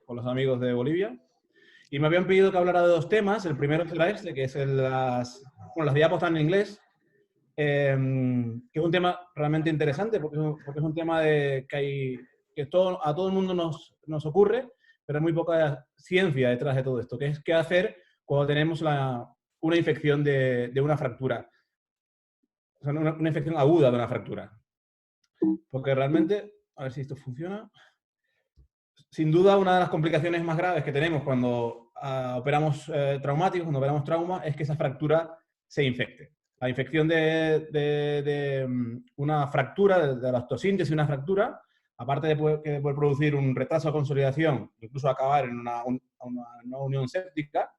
con los amigos de Bolivia y me habían pedido que hablara de dos temas. El primero será este, que es las diapos están en inglés, que es un tema realmente interesante porque es un tema que a todo el mundo nos ocurre, pero hay muy poca ciencia detrás de todo esto, que es qué hacer cuando tenemos una infección de una fractura, o sea, una infección aguda de una fractura. Porque realmente, a ver si esto funciona, sin duda una de las complicaciones más graves que tenemos cuando operamos traumáticos, cuando operamos trauma, es que esa fractura se infecte. La infección de una fractura, de la osteosíntesis de una fractura, aparte de que puede producir un retraso de consolidación, incluso acabar en una unión séptica,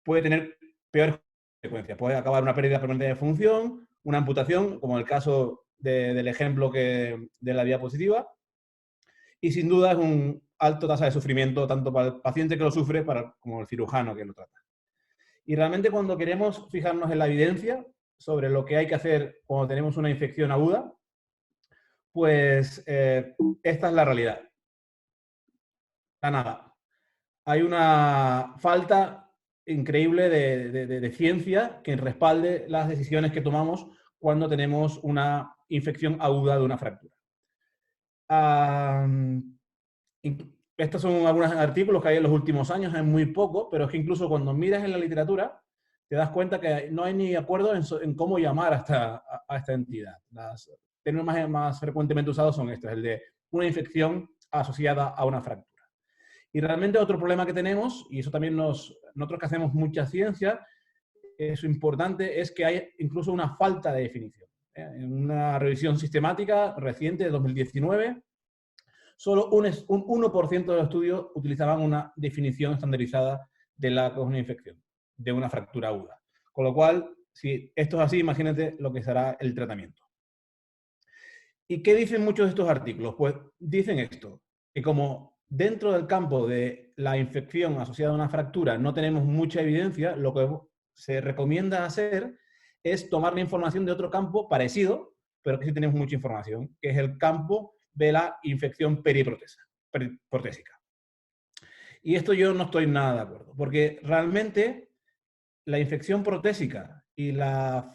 puede tener peores consecuencias. Puede acabar en una pérdida permanente de función, una amputación, como el caso del ejemplo de la diapositiva, y sin duda es un alto tasa de sufrimiento tanto para el paciente que lo sufre como el cirujano que lo trata. Y realmente cuando queremos fijarnos en la evidencia sobre lo que hay que hacer cuando tenemos una infección aguda, pues esta es la realidad. Nada. Hay una falta increíble de ciencia que respalde las decisiones que tomamos cuando tenemos una infección aguda de una fractura. Estos son algunos artículos que hay en los últimos años, es muy poco, pero es que incluso cuando miras en la literatura, te das cuenta que no hay ni acuerdo en cómo llamar a esta entidad. Los términos más frecuentemente usados son estos, el de una infección asociada a una fractura. Y realmente otro problema que tenemos, y eso también nosotros que hacemos mucha ciencia, es importante, es que hay incluso una falta de definición. En una revisión sistemática reciente de 2019, solo un 1% de los estudios utilizaban una definición estandarizada de la que es una infección, de una fractura aguda. Con lo cual, si esto es así, imagínate lo que será el tratamiento. ¿Y qué dicen muchos de estos artículos? Pues dicen esto, que como dentro del campo de la infección asociada a una fractura no tenemos mucha evidencia, lo que se recomienda hacer es tomar la información de otro campo parecido, pero que sí tenemos mucha información, que es el campo de la infección periprotésica. Y esto yo no estoy nada de acuerdo, porque realmente la infección protésica y la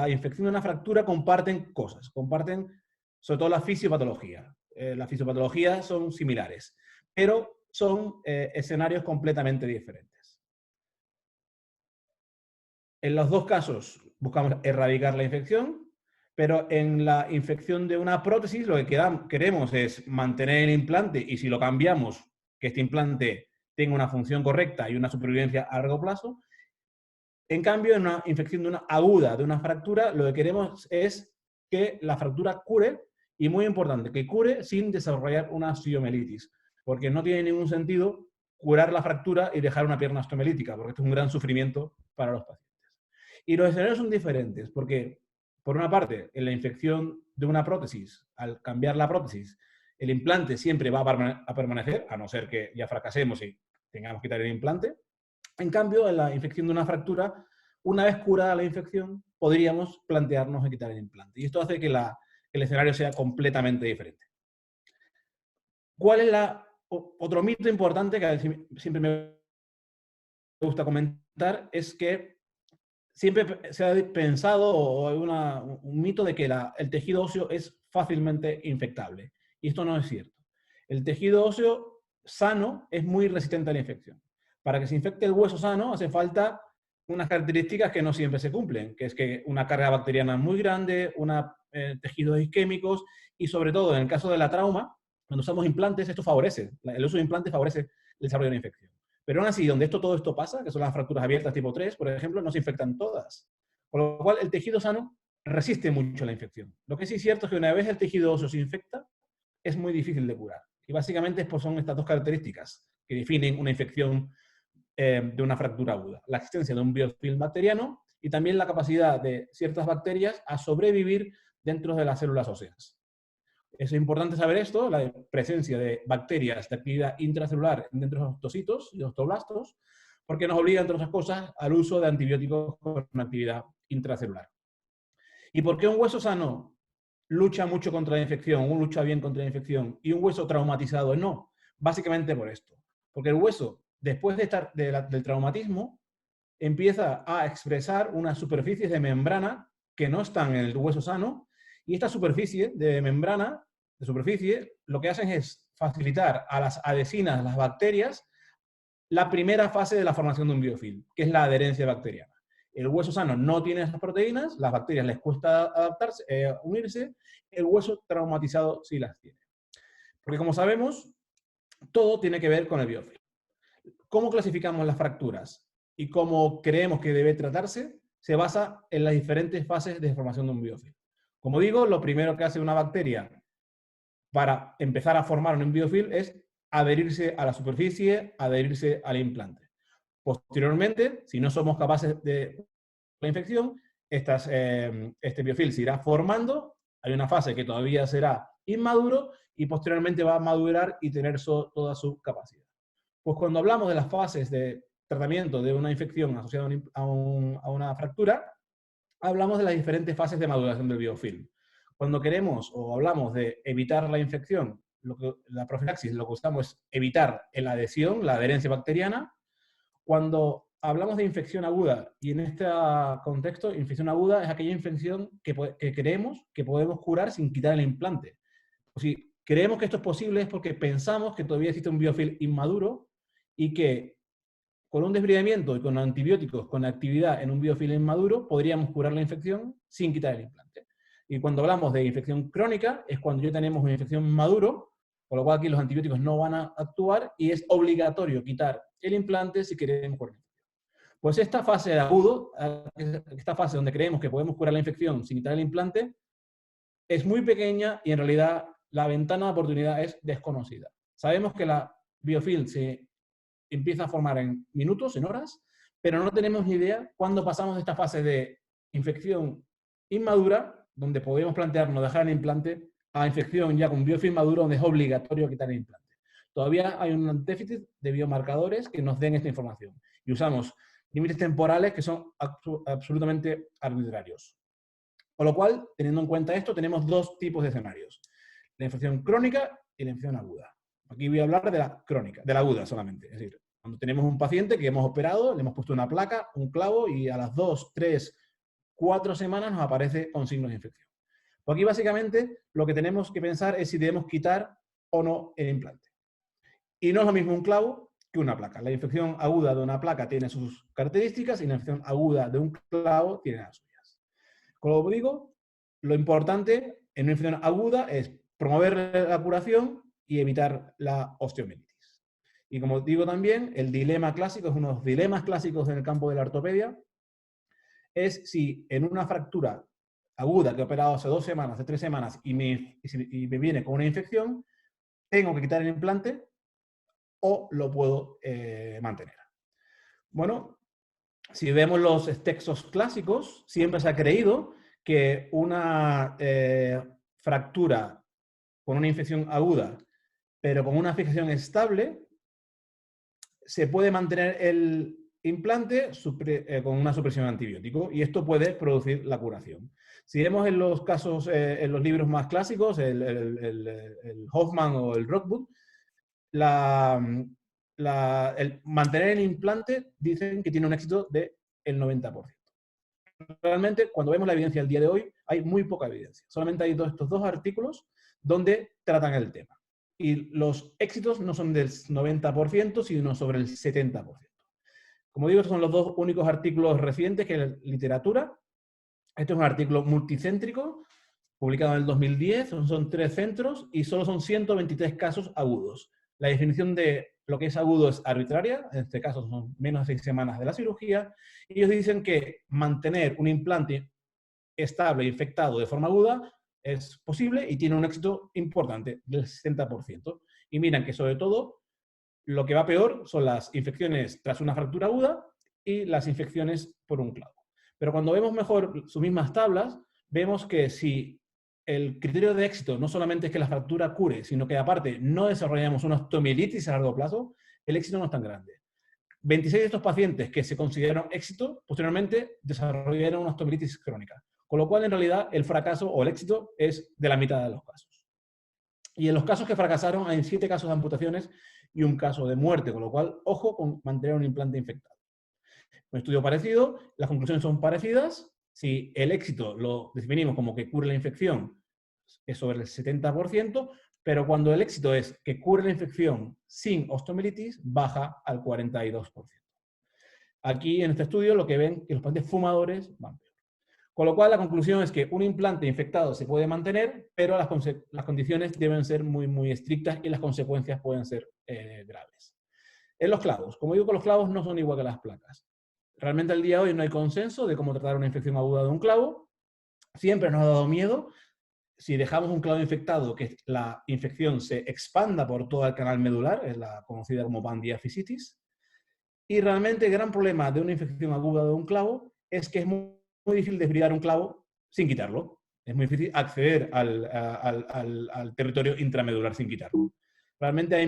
infección de una fractura comparten cosas, comparten sobre todo la fisiopatología. Las fisiopatologías son similares, pero son escenarios completamente diferentes. En los dos casos buscamos erradicar la infección, pero en la infección de una prótesis lo que queremos es mantener el implante y si lo cambiamos, que este implante tenga una función correcta y una supervivencia a largo plazo. En cambio, en una infección de una aguda, de una fractura, lo que queremos es que la fractura cure, y muy importante, que cure sin desarrollar una osteomielitis, porque no tiene ningún sentido curar la fractura y dejar una pierna osteomielítica, porque esto es un gran sufrimiento para los pacientes. Y los escenarios son diferentes, porque, por una parte, en la infección de una prótesis, al cambiar la prótesis, el implante siempre va a permanecer, a no ser que ya fracasemos y tengamos que quitar el implante. En cambio, en la infección de una fractura, una vez curada la infección, podríamos plantearnos de quitar el implante. Y esto hace que el escenario sea completamente diferente. ¿Cuál es otro mito importante que siempre me gusta comentar? Es que siempre se ha pensado, o hay un mito de que el tejido óseo es fácilmente infectable. Y esto no es cierto. El tejido óseo sano es muy resistente a la infección. Para que se infecte el hueso sano hace falta unas características que no siempre se cumplen, que es que una carga bacteriana muy grande, tejidos isquémicos y sobre todo en el caso de la trauma, cuando usamos implantes, esto favorece, el uso de implantes favorece el desarrollo de una infección. Pero aún así, donde todo esto pasa, que son las fracturas abiertas tipo 3, por ejemplo, no se infectan todas. Con lo cual, el tejido sano resiste mucho la infección. Lo que sí es cierto es que una vez el tejido óseo se infecta, es muy difícil de curar. Y básicamente son estas dos características que definen una infección de una fractura aguda. La existencia de un biofilm bacteriano y también la capacidad de ciertas bacterias a sobrevivir dentro de las células óseas. Es importante saber esto, la presencia de bacterias de actividad intracelular dentro de los osteocitos y osteoblastos, porque nos obliga, entre otras cosas, al uso de antibióticos con actividad intracelular. ¿Y por qué un hueso sano lucha mucho contra la infección, lucha bien contra la infección, y un hueso traumatizado no? básicamente por esto. Porque el hueso, después del traumatismo, empieza a expresar unas superficies de membrana que no están en el hueso sano, y esta superficie de membrana, de superficie, lo que hacen es facilitar a las adhesinas, las bacterias, la primera fase de la formación de un biofilm, que es la adherencia bacteriana. El hueso sano no tiene esas proteínas, las bacterias les cuesta adaptarse, unirse, el hueso traumatizado sí las tiene. Porque como sabemos, todo tiene que ver con el biofilm. ¿Cómo clasificamos las fracturas y cómo creemos que debe tratarse? Se basa en las diferentes fases de formación de un biofilm. Como digo, lo primero que hace una bacteria para empezar a formar un biofilm es adherirse a la superficie, adherirse al implante. Posteriormente, si no somos capaces de la infección, este biofilm se irá formando, hay una fase que todavía será inmaduro y posteriormente va a madurar y tener toda su capacidad. Pues cuando hablamos de las fases de tratamiento de una infección asociada a una fractura, hablamos de las diferentes fases de maduración del biofilm. Cuando queremos o hablamos de evitar la infección, la profilaxis, lo que usamos es evitar la adhesión, la adherencia bacteriana. Cuando hablamos de infección aguda, y en este contexto, infección aguda es aquella infección que creemos que podemos curar sin quitar el implante. O si creemos que esto es posible es porque pensamos que todavía existe un biofilm inmaduro y que con un desbridamiento y con antibióticos con actividad en un biofilm inmaduro podríamos curar la infección sin quitar el implante. Y cuando hablamos de infección crónica es cuando ya tenemos una infección maduro, con lo cual aquí los antibióticos no van a actuar y es obligatorio quitar el implante si queremos curar la infección. Pues esta fase de agudo, esta fase donde creemos que podemos curar la infección sin quitar el implante, es muy pequeña y en realidad la ventana de oportunidad es desconocida. Sabemos que la biofilm se empieza a formar en minutos, en horas, pero no tenemos ni idea cuándo pasamos de esta fase de infección inmadura, donde podríamos plantearnos dejar el implante, a infección ya con biofilm maduro, donde es obligatorio quitar el implante. Todavía hay un déficit de biomarcadores que nos den esta información. Y usamos límites temporales que son absolutamente arbitrarios. Con lo cual, teniendo en cuenta esto, tenemos dos tipos de escenarios. La infección crónica y la infección aguda. Aquí voy a hablar de la crónica, de la aguda solamente. Es decir, cuando tenemos un paciente que hemos operado, le hemos puesto una placa, un clavo, y a las 2, 3, 4 semanas nos aparece con signos de infección. Pues aquí básicamente lo que tenemos que pensar es si debemos quitar o no el implante. Y no es lo mismo un clavo que una placa. La infección aguda de una placa tiene sus características y la infección aguda de un clavo tiene las suyas. Como digo, lo importante en una infección aguda es promover la curación y evitar la osteomielitis. Y como digo también, el dilema clásico, es uno de los dilemas clásicos en el campo de la ortopedia, es si en una fractura aguda que he operado hace 2 semanas, hace 3 semanas, y me viene con una infección, ¿tengo que quitar el implante o lo puedo mantener? Bueno, si vemos los textos clásicos, siempre se ha creído que una fractura con una infección aguda, pero con una fijación estable, se puede mantener el implante con una supresión de antibiótico y esto puede producir la curación. Si vemos en los casos, en los libros más clásicos, el Hoffman o el Rockwood, el mantener el implante dicen que tiene un éxito del 90%. Realmente, cuando vemos la evidencia del día de hoy, hay muy poca evidencia. Solamente hay estos 2 artículos donde tratan el tema. Y los éxitos no son del 90%, sino sobre el 70%. Como digo, estos son los 2 únicos artículos recientes que la literatura. Este es un artículo multicéntrico, publicado en el 2010, son 3 centros y solo son 123 casos agudos. La definición de lo que es agudo es arbitraria, en este caso son menos de 6 semanas de la cirugía, y ellos dicen que mantener un implante estable e infectado de forma aguda es posible y tiene un éxito importante del 60%. Y miran que sobre todo lo que va peor son las infecciones tras una fractura aguda y las infecciones por un clavo. Pero cuando vemos mejor sus mismas tablas, vemos que si el criterio de éxito no solamente es que la fractura cure, sino que aparte no desarrollamos una osteomielitis a largo plazo, el éxito no es tan grande. 26 de estos pacientes que se consideraron éxito, posteriormente desarrollaron una osteomielitis crónica. Con lo cual, en realidad, el fracaso o el éxito es de la mitad de los casos. Y en los casos que fracasaron hay 7 casos de amputaciones y un caso de muerte, con lo cual, ojo con mantener un implante infectado. Un estudio parecido, las conclusiones son parecidas. Si el éxito lo definimos como que cure la infección, es sobre el 70%, pero cuando el éxito es que cure la infección sin osteomielitis, baja al 42%. Aquí en este estudio lo que ven es que los pacientes fumadores van peor. Con lo cual la conclusión es que un implante infectado se puede mantener, pero las condiciones deben ser muy, muy estrictas y las consecuencias pueden ser graves. En los clavos, como digo, los clavos no son igual que las placas. Realmente al día de hoy no hay consenso de cómo tratar una infección aguda de un clavo. Siempre nos ha dado miedo si dejamos un clavo infectado, que la infección se expanda por todo el canal medular, es la conocida como Pandia fasciitis. Y realmente el gran problema de una infección aguda de un clavo es que es muy difícil desbridar un clavo sin quitarlo. Es muy difícil acceder al territorio intramedular sin quitarlo. Realmente hay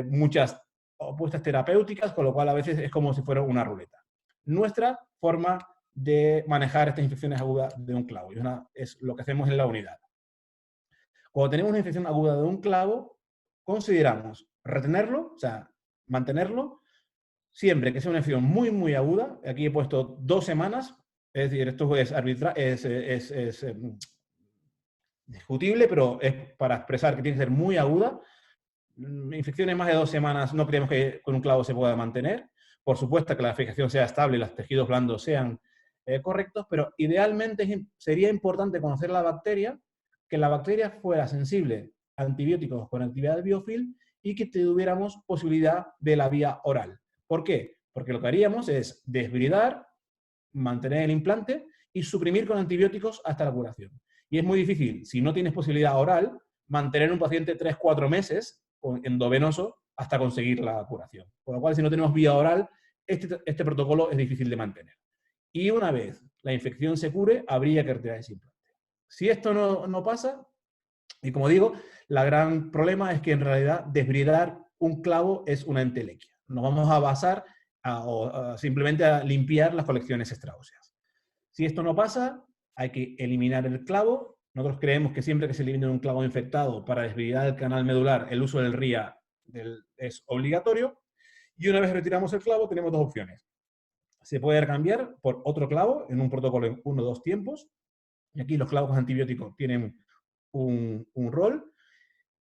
muchas opuestas terapéuticas, con lo cual a veces es como si fuera una ruleta. Nuestra forma de manejar estas infecciones agudas de un clavo, es lo que hacemos en la unidad. Cuando tenemos una infección aguda de un clavo, consideramos retenerlo, o sea, mantenerlo, siempre que sea una infección muy, muy aguda. Aquí he puesto 2 semanas, es decir, esto es discutible, pero es para expresar que tiene que ser muy aguda. Infecciones más de 2 semanas no creemos que con un clavo se pueda mantener. Por supuesto que la fijación sea estable y los tejidos blandos sean correctos, pero idealmente sería importante conocer la bacteria, que la bacteria fuera sensible a antibióticos con actividad de biofilm y que tuviéramos posibilidad de la vía oral. ¿Por qué? Porque lo que haríamos es desbridar, mantener el implante y suprimir con antibióticos hasta la curación. Y es muy difícil, si no tienes posibilidad oral, mantener un paciente 3-4 meses endovenoso hasta conseguir la curación. Por lo cual, si no tenemos vía oral, este protocolo es difícil de mantener. Y una vez la infección se cure, habría que retirar ese implante. Si esto no pasa, y como digo, el gran problema es que en realidad desbridar un clavo es una entelequia. Nos vamos a basar simplemente a limpiar las colecciones extraóseas. Si esto no pasa, hay que eliminar el clavo. Nosotros creemos que siempre que se elimine un clavo infectado para desbridar el canal medular, el uso del RIA es obligatorio. Y una vez retiramos el clavo, tenemos 2 opciones. Se puede cambiar por otro clavo en un protocolo en 1 o 2 tiempos. Y aquí los clavos antibióticos tienen un rol.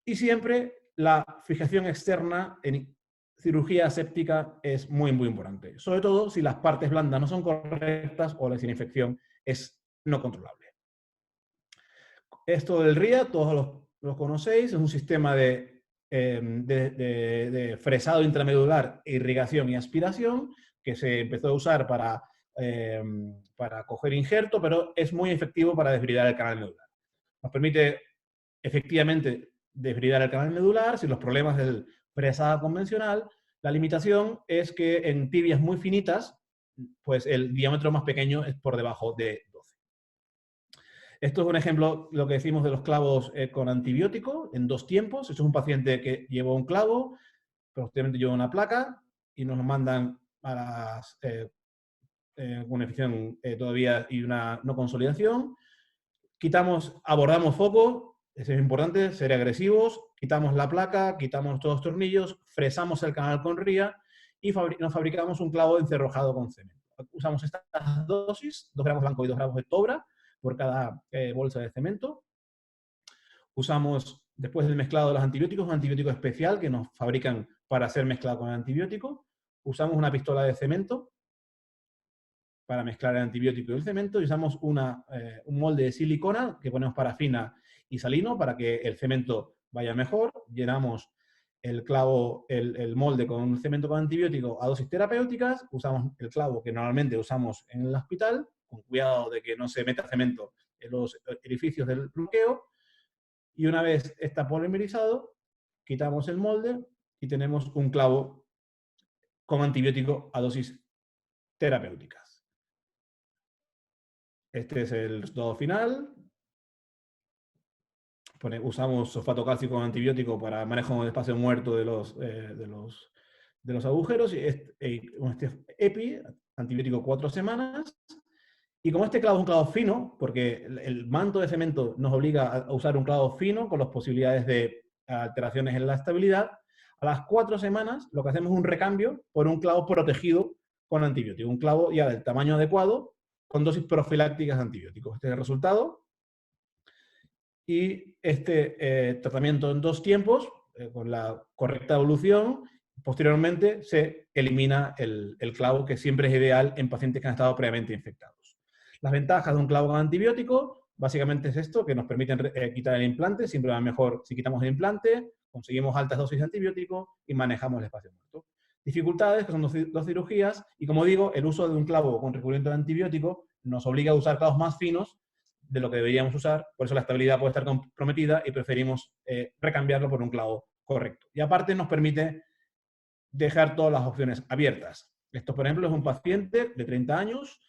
Y siempre la fijación externa en cirugía aséptica es muy, muy importante. Sobre todo si las partes blandas no son correctas o la infección es no controlable. Esto del RIA, todos lo conocéis, es un sistema de fresado intramedular, irrigación y aspiración, que se empezó a usar para coger injerto, pero es muy efectivo para desbridar el canal medular. Nos permite efectivamente desbridar el canal medular sin los problemas del fresado convencional. La limitación es que en tibias muy finitas, pues el diámetro más pequeño es por debajo de 12. Esto es un ejemplo, lo que decimos de los clavos con antibiótico en 2 tiempos. Esto es un paciente que llevó un clavo, posteriormente llevó una placa y nos lo mandan a una infección todavía y una no consolidación. Abordamos foco, eso es importante, ser agresivos, quitamos la placa, quitamos todos los tornillos, fresamos el canal con RIA y nos fabricamos un clavo encerrojado con cemento. Usamos estas dosis, 2 gramos blanco y 2 gramos de tobra por cada bolsa de cemento. Usamos, después del mezclado de los antibióticos, un antibiótico especial que nos fabrican para ser mezclado con el antibiótico. Usamos una pistola de cemento para mezclar el antibiótico y el cemento, y usamos un molde de silicona que ponemos parafina y salino para que el cemento vaya mejor. Llenamos el molde con un cemento con antibiótico a dosis terapéuticas, usamos el clavo que normalmente usamos en el hospital, con cuidado de que no se meta cemento en los orificios del bloqueo, y una vez está polimerizado, quitamos el molde y tenemos un clavo con antibiótico a dosis terapéuticas. Este es el resultado final. Usamos sulfato cálcico con antibiótico para manejo del espacio muerto de los agujeros. Y este EPI, antibiótico 4 semanas. Y como este clavo es un clavo fino, porque el manto de cemento nos obliga a usar un clavo fino con las posibilidades de alteraciones en la estabilidad, a las 4 semanas lo que hacemos es un recambio por un clavo protegido con antibiótico, un clavo ya del tamaño adecuado con dosis profilácticas de antibióticos. Este es el resultado. Y este tratamiento en 2 tiempos, con la correcta evolución, posteriormente se elimina el clavo, que siempre es ideal en pacientes que han estado previamente infectados. Las ventajas de un clavo con antibiótico, básicamente es esto, que nos permiten quitar el implante, siempre va mejor si quitamos el implante, conseguimos altas dosis de antibiótico y manejamos el espacio muerto. Dificultades, que son dos cirugías, y como digo, el uso de un clavo con recubrimiento de antibiótico nos obliga a usar clavos más finos de lo que deberíamos usar, por eso la estabilidad puede estar comprometida y preferimos recambiarlo por un clavo correcto. Y aparte nos permite dejar todas las opciones abiertas. Esto, por ejemplo, es un paciente de 30 años,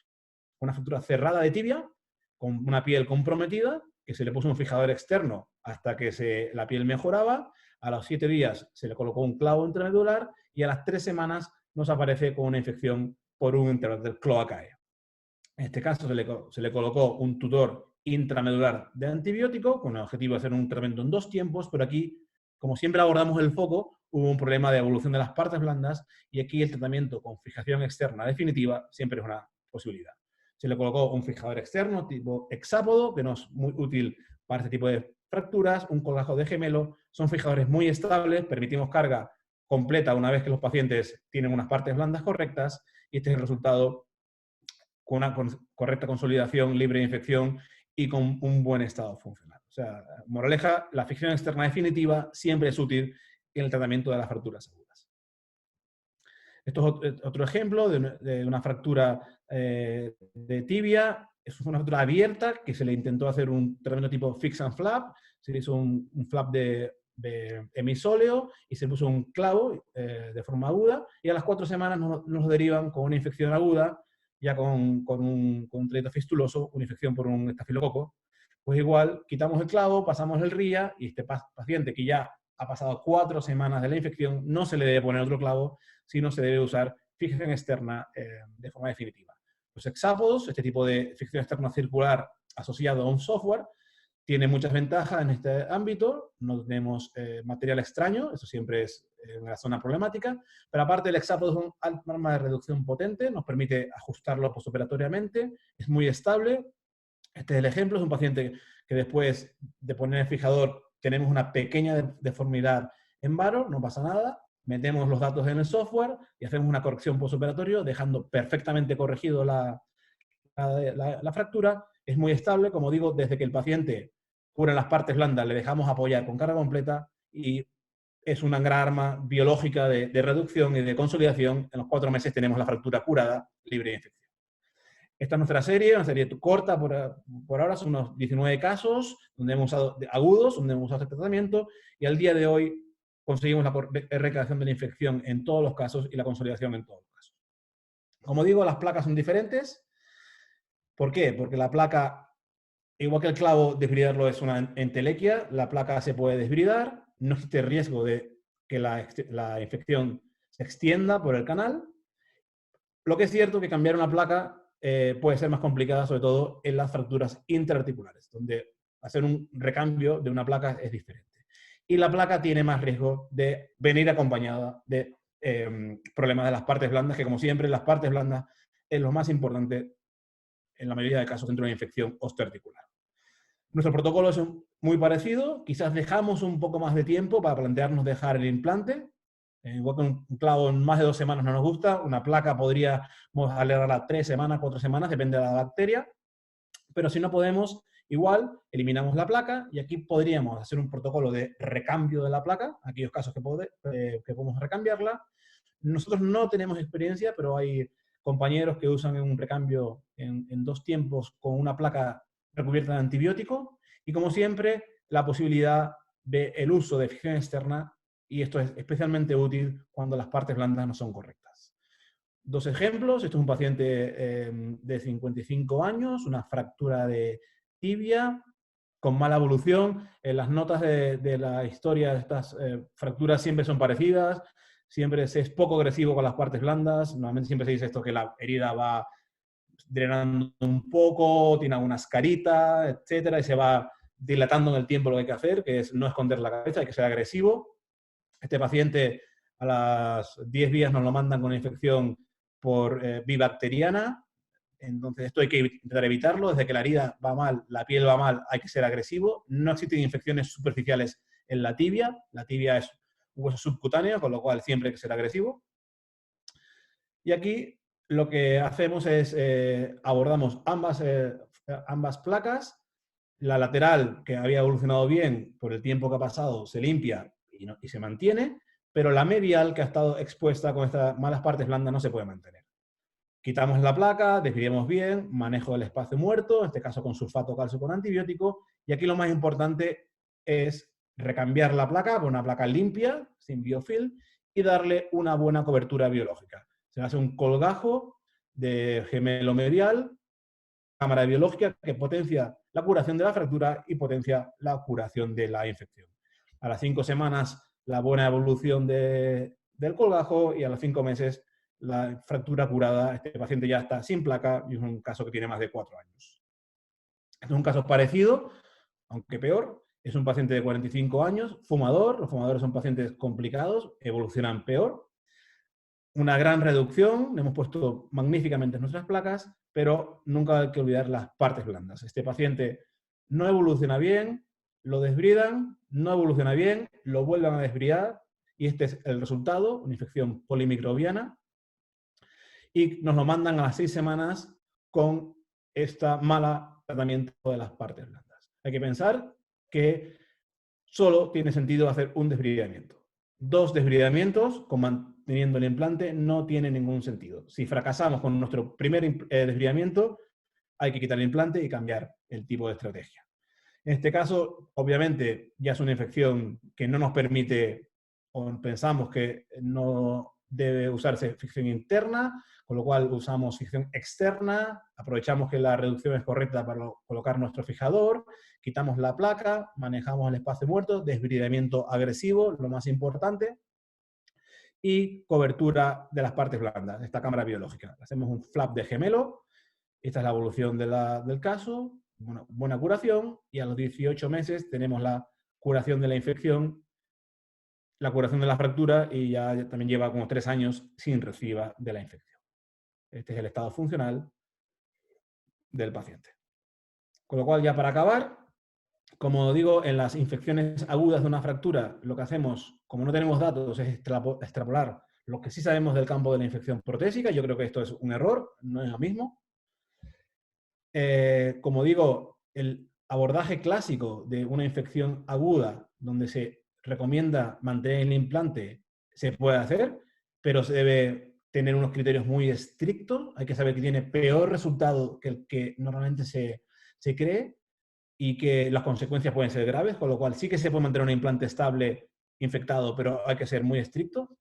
con una fractura cerrada de tibia, con una piel comprometida, que se le puso un fijador externo hasta que la piel mejoraba, a los 7 días se le colocó un clavo intramedular y a las 3 semanas nos aparece con una infección por un interventor cloacae. En este caso se le colocó un tutor intramedular de antibiótico con el objetivo de hacer un tratamiento en 2 tiempos, pero aquí, como siempre abordamos el foco, hubo un problema de evolución de las partes blandas y aquí el tratamiento con fijación externa definitiva siempre es una posibilidad. Se le colocó un fijador externo tipo hexápodo, que no es muy útil para este tipo de fracturas, un colgajo de gemelo, son fijadores muy estables, permitimos carga completa una vez que los pacientes tienen unas partes blandas correctas y este es el resultado con una correcta consolidación, libre de infección y con un buen estado funcional. O sea, moraleja, la ficción externa definitiva siempre es útil en el tratamiento de las fracturas agudas. Esto es otro ejemplo de una fractura de tibia. Es una fractura abierta que se le intentó hacer un tratamiento tipo fix and flap. Se le hizo un flap de hemisóleo y se puso un clavo de forma aguda y a las 4 semanas nos derivan con una infección aguda ya con un trayecto fistuloso, una infección por un estafilococo. Pues igual, quitamos el clavo, pasamos el RIA y este paciente que ya ha pasado 4 semanas de la infección, no se le debe poner otro clavo, sino se debe usar fijación externa de forma definitiva. Los hexápodos, este tipo de fijación externa circular asociado a un software, tiene muchas ventajas en este ámbito. No tenemos material extraño, eso siempre es una zona problemática, pero aparte el hexápodo es un arma de reducción potente, nos permite ajustarlo postoperatoriamente, es muy estable. Este es el ejemplo, es un paciente que después de poner el fijador tenemos una pequeña deformidad en varo, no pasa nada, metemos los datos en el software y hacemos una corrección postoperatorio, dejando perfectamente corregido la fractura. Es muy estable, como digo, desde que el paciente cura las partes blandas, le dejamos apoyar con carga completa y es una gran arma biológica de reducción y de consolidación. En los 4 meses tenemos la fractura curada, libre de infección. Esta es nuestra serie, una serie corta por ahora, son unos 19 casos donde hemos usado agudos, donde hemos usado este tratamiento y al día de hoy conseguimos la erradicación de la infección en todos los casos y la consolidación en todos los casos. Como digo, las placas son diferentes. ¿Por qué? Porque la placa, igual que el clavo, desbridarlo es una entelequia, la placa se puede desbridar, no existe riesgo de que la infección se extienda por el canal. Lo que es cierto que cambiar una placa puede ser más complicada, sobre todo en las fracturas intraarticulares, donde hacer un recambio de una placa es diferente. Y la placa tiene más riesgo de venir acompañada de problemas de las partes blandas, que como siempre, las partes blandas es lo más importante en la mayoría de casos dentro de una infección osteoarticular. Nuestro protocolo es muy parecido, quizás dejamos un poco más de tiempo para plantearnos dejar el implante. Igual que un clavo en más de 2 semanas no nos gusta, una placa podríamos alargarla 3 semanas, 4 semanas, depende de la bacteria, pero si no podemos, igual eliminamos la placa y aquí podríamos hacer un protocolo de recambio de la placa, aquellos casos que podemos recambiarla. Nosotros no tenemos experiencia, pero hay compañeros que usan un recambio en 2 tiempos con una placa recubierta de antibiótico y como siempre la posibilidad del uso de fijación externa y esto es especialmente útil cuando las partes blandas no son correctas. 2 ejemplos, esto es un paciente de 55 años, una fractura de tibia con mala evolución. Las notas de la historia de estas fracturas siempre son parecidas, siempre se es poco agresivo con las partes blandas, normalmente siempre se dice esto que la herida drenando un poco, tiene algunas caritas, etcétera, y se va dilatando en el tiempo lo que hay que hacer, que es no esconder la cabeza, hay que ser agresivo. Este paciente a las 10 días nos lo mandan con una infección por bibacteriana, entonces esto hay que intentar evitarlo. Desde que la herida va mal, la piel va mal, hay que ser agresivo. No existen infecciones superficiales en la tibia es un hueso subcutáneo, con lo cual siempre hay que ser agresivo. Y aquí lo que hacemos es abordamos ambas placas. La lateral, que había evolucionado bien por el tiempo que ha pasado, se limpia y se mantiene, pero la medial, que ha estado expuesta con estas malas partes blandas, no se puede mantener. Quitamos la placa, desviemos bien, manejo del espacio muerto, en este caso con sulfato calcio con antibiótico, y aquí lo más importante es recambiar la placa por una placa limpia, sin biofilm, y darle una buena cobertura biológica. Se hace un colgajo de gemelo medial, cámara biológica que potencia la curación de la fractura y potencia la curación de la infección. A las 5 semanas, la buena evolución del colgajo, y a los 5 meses, la fractura curada. Este paciente ya está sin placa y es un caso que tiene más de 4 años. Es un caso parecido, aunque peor. Es un paciente de 45 años, fumador. Los fumadores son pacientes complicados, evolucionan peor. Una gran reducción, le hemos puesto magníficamente nuestras placas, pero nunca hay que olvidar las partes blandas. Este paciente no evoluciona bien, lo desbridan, no evoluciona bien, lo vuelven a desbridar, y este es el resultado, una infección polimicrobiana, y nos lo mandan a las 6 semanas con esta mala tratamiento de las partes blandas. Hay que pensar que solo tiene sentido hacer un desbridamiento. 2 desbridamientos, manteniendo el implante, no tiene ningún sentido. Si fracasamos con nuestro primer desbridamiento, hay que quitar el implante y cambiar el tipo de estrategia. En este caso, obviamente, ya es una infección que no nos permite, o pensamos que no debe usarse ficción interna, con lo cual usamos ficción externa, aprovechamos que la reducción es correcta para colocar nuestro fijador, quitamos la placa, manejamos el espacio muerto, desbridamiento agresivo, lo más importante, y cobertura de las partes blandas, esta cámara biológica. Hacemos un flap de gemelo, esta es la evolución del caso, buena curación, y a los 18 meses tenemos la curación de la infección, la curación de la fractura, y ya también lleva como 3 años sin recidiva de la infección. Este es el estado funcional del paciente. Con lo cual, ya para acabar, como digo, en las infecciones agudas de una fractura, lo que hacemos, como no tenemos datos, es extrapolar lo que sí sabemos del campo de la infección protésica. Yo creo que esto es un error, no es lo mismo. Como digo, el abordaje clásico de una infección aguda, donde se recomienda mantener el implante, se puede hacer, pero se debe tener unos criterios muy estrictos. Hay que saber que tiene peor resultado que el que normalmente se cree, y que las consecuencias pueden ser graves, con lo cual sí que se puede mantener un implante estable infectado, pero hay que ser muy estricto.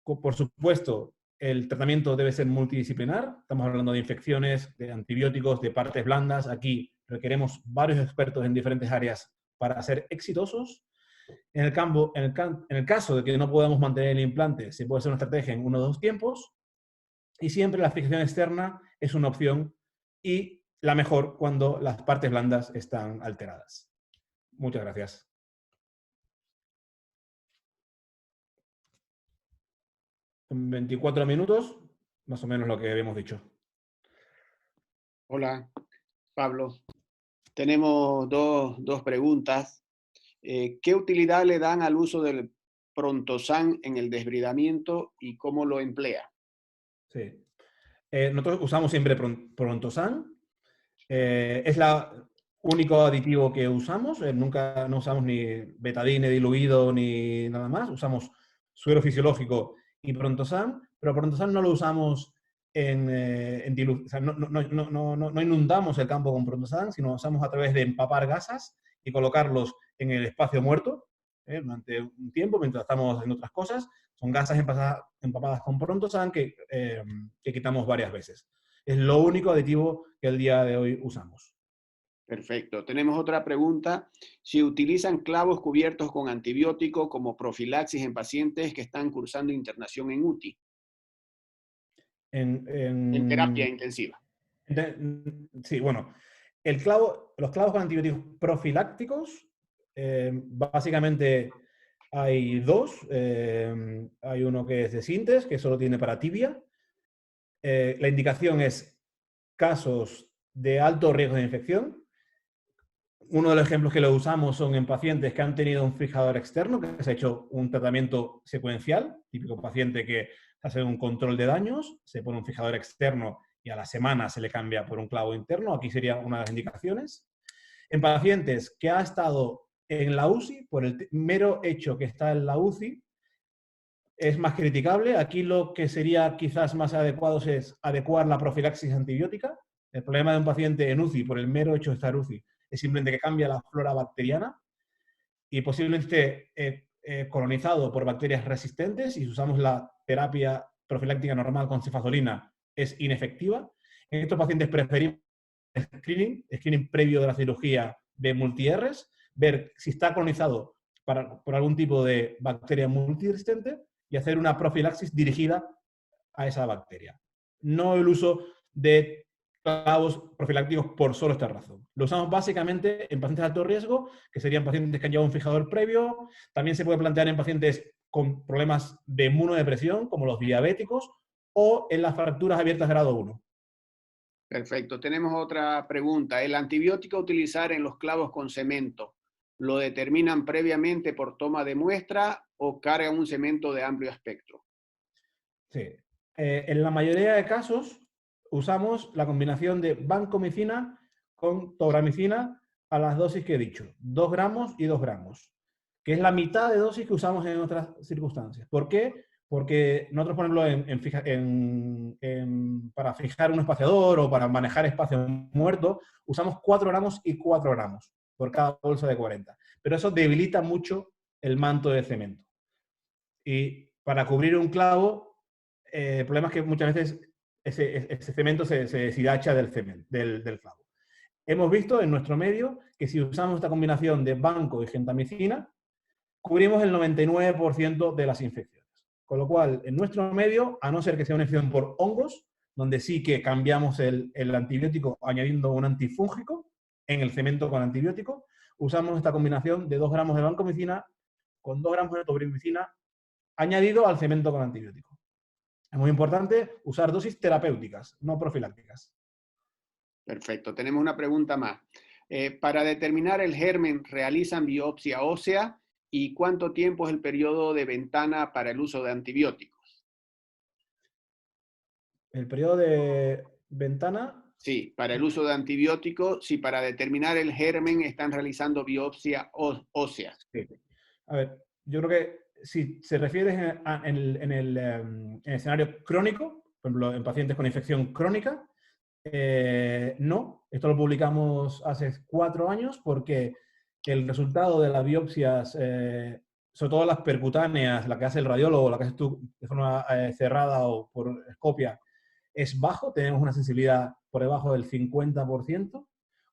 Por supuesto, el tratamiento debe ser multidisciplinar. Estamos hablando de infecciones, de antibióticos, de partes blandas. Aquí requeremos varios expertos en diferentes áreas para ser exitosos. En el caso de que no podamos mantener el implante, se puede hacer una estrategia en 1 o 2 tiempos. Y siempre la fricción externa es una opción, y la mejor cuando las partes blandas están alteradas. Muchas gracias. 24 minutos, más o menos lo que habíamos dicho. Hola, Pablo. Tenemos dos preguntas. ¿Qué utilidad le dan al uso del Prontosan en el desbridamiento y cómo lo emplea? Sí. Nosotros usamos siempre Prontosan. Es el único aditivo que usamos. Nunca no usamos ni betadine diluido ni nada más. Usamos suero fisiológico y Prontosan, pero Prontosan no lo usamos o sea, no inundamos el campo con Prontosan, sino usamos a través de empapar gasas y colocarlos en el espacio muerto durante un tiempo mientras estamos haciendo otras cosas. Son gasas empapadas con Prontosan que quitamos varias veces. Es lo único aditivo que el día de hoy usamos. Perfecto. Tenemos otra pregunta. Si utilizan clavos cubiertos con antibiótico como profilaxis en pacientes que están cursando internación en UTI, en terapia intensiva. Sí, bueno, los clavos con antibióticos profilácticos, básicamente hay dos. Hay uno que es de Sintes, que solo tiene para tibia. La indicación es casos de alto riesgo de infección. Uno de los ejemplos que lo usamos son en pacientes que han tenido un fijador externo, que se ha hecho un tratamiento secuencial, típico paciente que hace un control de daños, se pone un fijador externo y a la semana se le cambia por un clavo interno. Aquí sería una de las indicaciones. En pacientes que ha estado en la UCI, por el mero hecho que está en la UCI, es más criticable. Aquí lo que sería quizás más adecuado es adecuar la profilaxis antibiótica. El problema de un paciente en UCI, por el mero hecho de estar UCI, es simplemente que cambia la flora bacteriana y posiblemente esté colonizado por bacterias resistentes, y si usamos la terapia profiláctica normal con cefazolina es inefectiva. En estos pacientes preferimos screening previo de la cirugía de multi-Rs, ver si está colonizado por algún tipo de bacteria multiresistente y hacer una profilaxis dirigida a esa bacteria. No el uso de clavos profilácticos por solo esta razón. Lo usamos básicamente en pacientes de alto riesgo, que serían pacientes que han llevado un fijador previo. También se puede plantear en pacientes con problemas de inmunodepresión, como los diabéticos, o en las fracturas abiertas grado 1. Perfecto. Tenemos otra pregunta. ¿El antibiótico a utilizar en los clavos con cemento lo determinan previamente por toma de muestra o carga un cemento de amplio espectro? Sí. En la mayoría de casos usamos la combinación de vancomicina con tobramicina a las dosis que he dicho, 2 gramos y 2 gramos, que es la mitad de dosis que usamos en otras circunstancias. ¿Por qué? Porque nosotros, por ejemplo, para fijar un espaciador o para manejar espacio muerto, usamos 4 gramos y 4 gramos por cada bolsa de 40. Pero eso debilita mucho el manto de cemento. Y para cubrir un clavo, el problema es que muchas veces ese cemento se deshidracha del clavo. Hemos visto en nuestro medio que si usamos esta combinación de banco y gentamicina, cubrimos el 99% de las infecciones. Con lo cual, en nuestro medio, a no ser que sea una infección por hongos, donde sí que cambiamos el antibiótico añadiendo un antifúngico en el cemento con antibiótico, usamos esta combinación de 2 gramos de vancomicina con 2 gramos de tobramicina añadido al cemento con antibiótico. Es muy importante usar dosis terapéuticas, no profilácticas. Perfecto. Tenemos una pregunta más. Para determinar el germen, ¿realizan biopsia ósea? ¿Y cuánto tiempo es el periodo de ventana para el uso de antibióticos? El periodo de ventana. Sí, para el uso de antibióticos, si para determinar el germen están realizando biopsia ósea. Sí. A ver, yo creo que si se refiere en el escenario crónico, por ejemplo, en pacientes con infección crónica, no. Esto lo publicamos hace 4 años porque el resultado de las biopsias, sobre todo las percutáneas, la que hace el radiólogo, la que haces tú de forma cerrada o por escopia, es bajo. Tenemos una sensibilidad por debajo del 50%,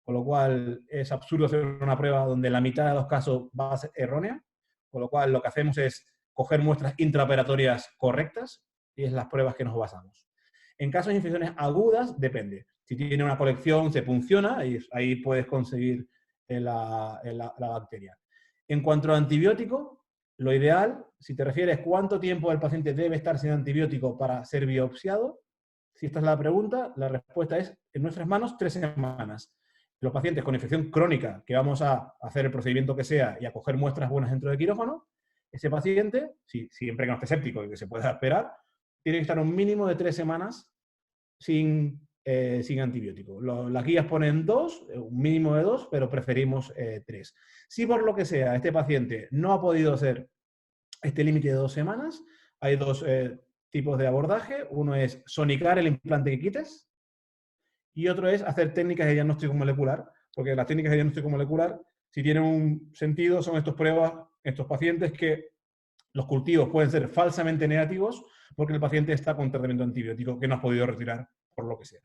con lo cual es absurdo hacer una prueba donde la mitad de los casos va a ser errónea, con lo cual lo que hacemos es coger muestras intraoperatorias correctas y es las pruebas que nos basamos. En casos de infecciones agudas, depende. Si tiene una colección, se punciona y ahí puedes conseguir la bacteria. En cuanto a antibiótico, lo ideal, si te refieres cuánto tiempo el paciente debe estar sin antibiótico para ser biopsiado, si esta es la pregunta, la respuesta es, en nuestras manos, 3 semanas. Los pacientes con infección crónica, que vamos a hacer el procedimiento que sea y a coger muestras buenas dentro del quirófano, ese paciente, siempre que no esté séptico y que se pueda esperar, tiene que estar un mínimo de 3 semanas sin antibiótico. Las guías ponen 2, un mínimo de 2, pero preferimos 3. Si por lo que sea este paciente no ha podido hacer este límite de 2 semanas, hay 2 tipos de abordaje. Uno es sonicar el implante que quites y otro es hacer técnicas de diagnóstico molecular, porque las técnicas de diagnóstico molecular, si tienen un sentido, son estos pacientes que los cultivos pueden ser falsamente negativos porque el paciente está con tratamiento antibiótico que no has podido retirar por lo que sea.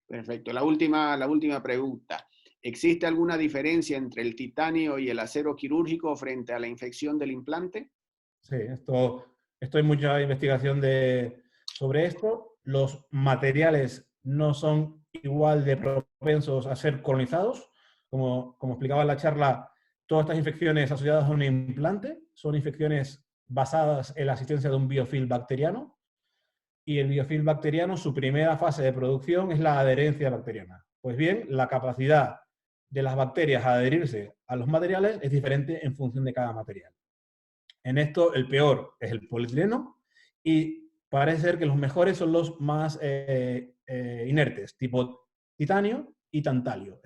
Perfecto. La última pregunta. ¿Existe alguna diferencia entre el titanio y el acero quirúrgico frente a la infección del implante? Sí, esto hay mucha investigación sobre esto. Los materiales no son igual de propensos a ser colonizados. Como explicaba en la charla, todas estas infecciones asociadas a un implante son infecciones basadas en la existencia de un biofilm bacteriano, y el biofilm bacteriano, su primera fase de producción es la adherencia bacteriana. Pues bien, la capacidad de las bacterias a adherirse a los materiales es diferente en función de cada material. En esto, el peor es el polietileno, y parece ser que los mejores son los más inertes, tipo titanio y tantalio.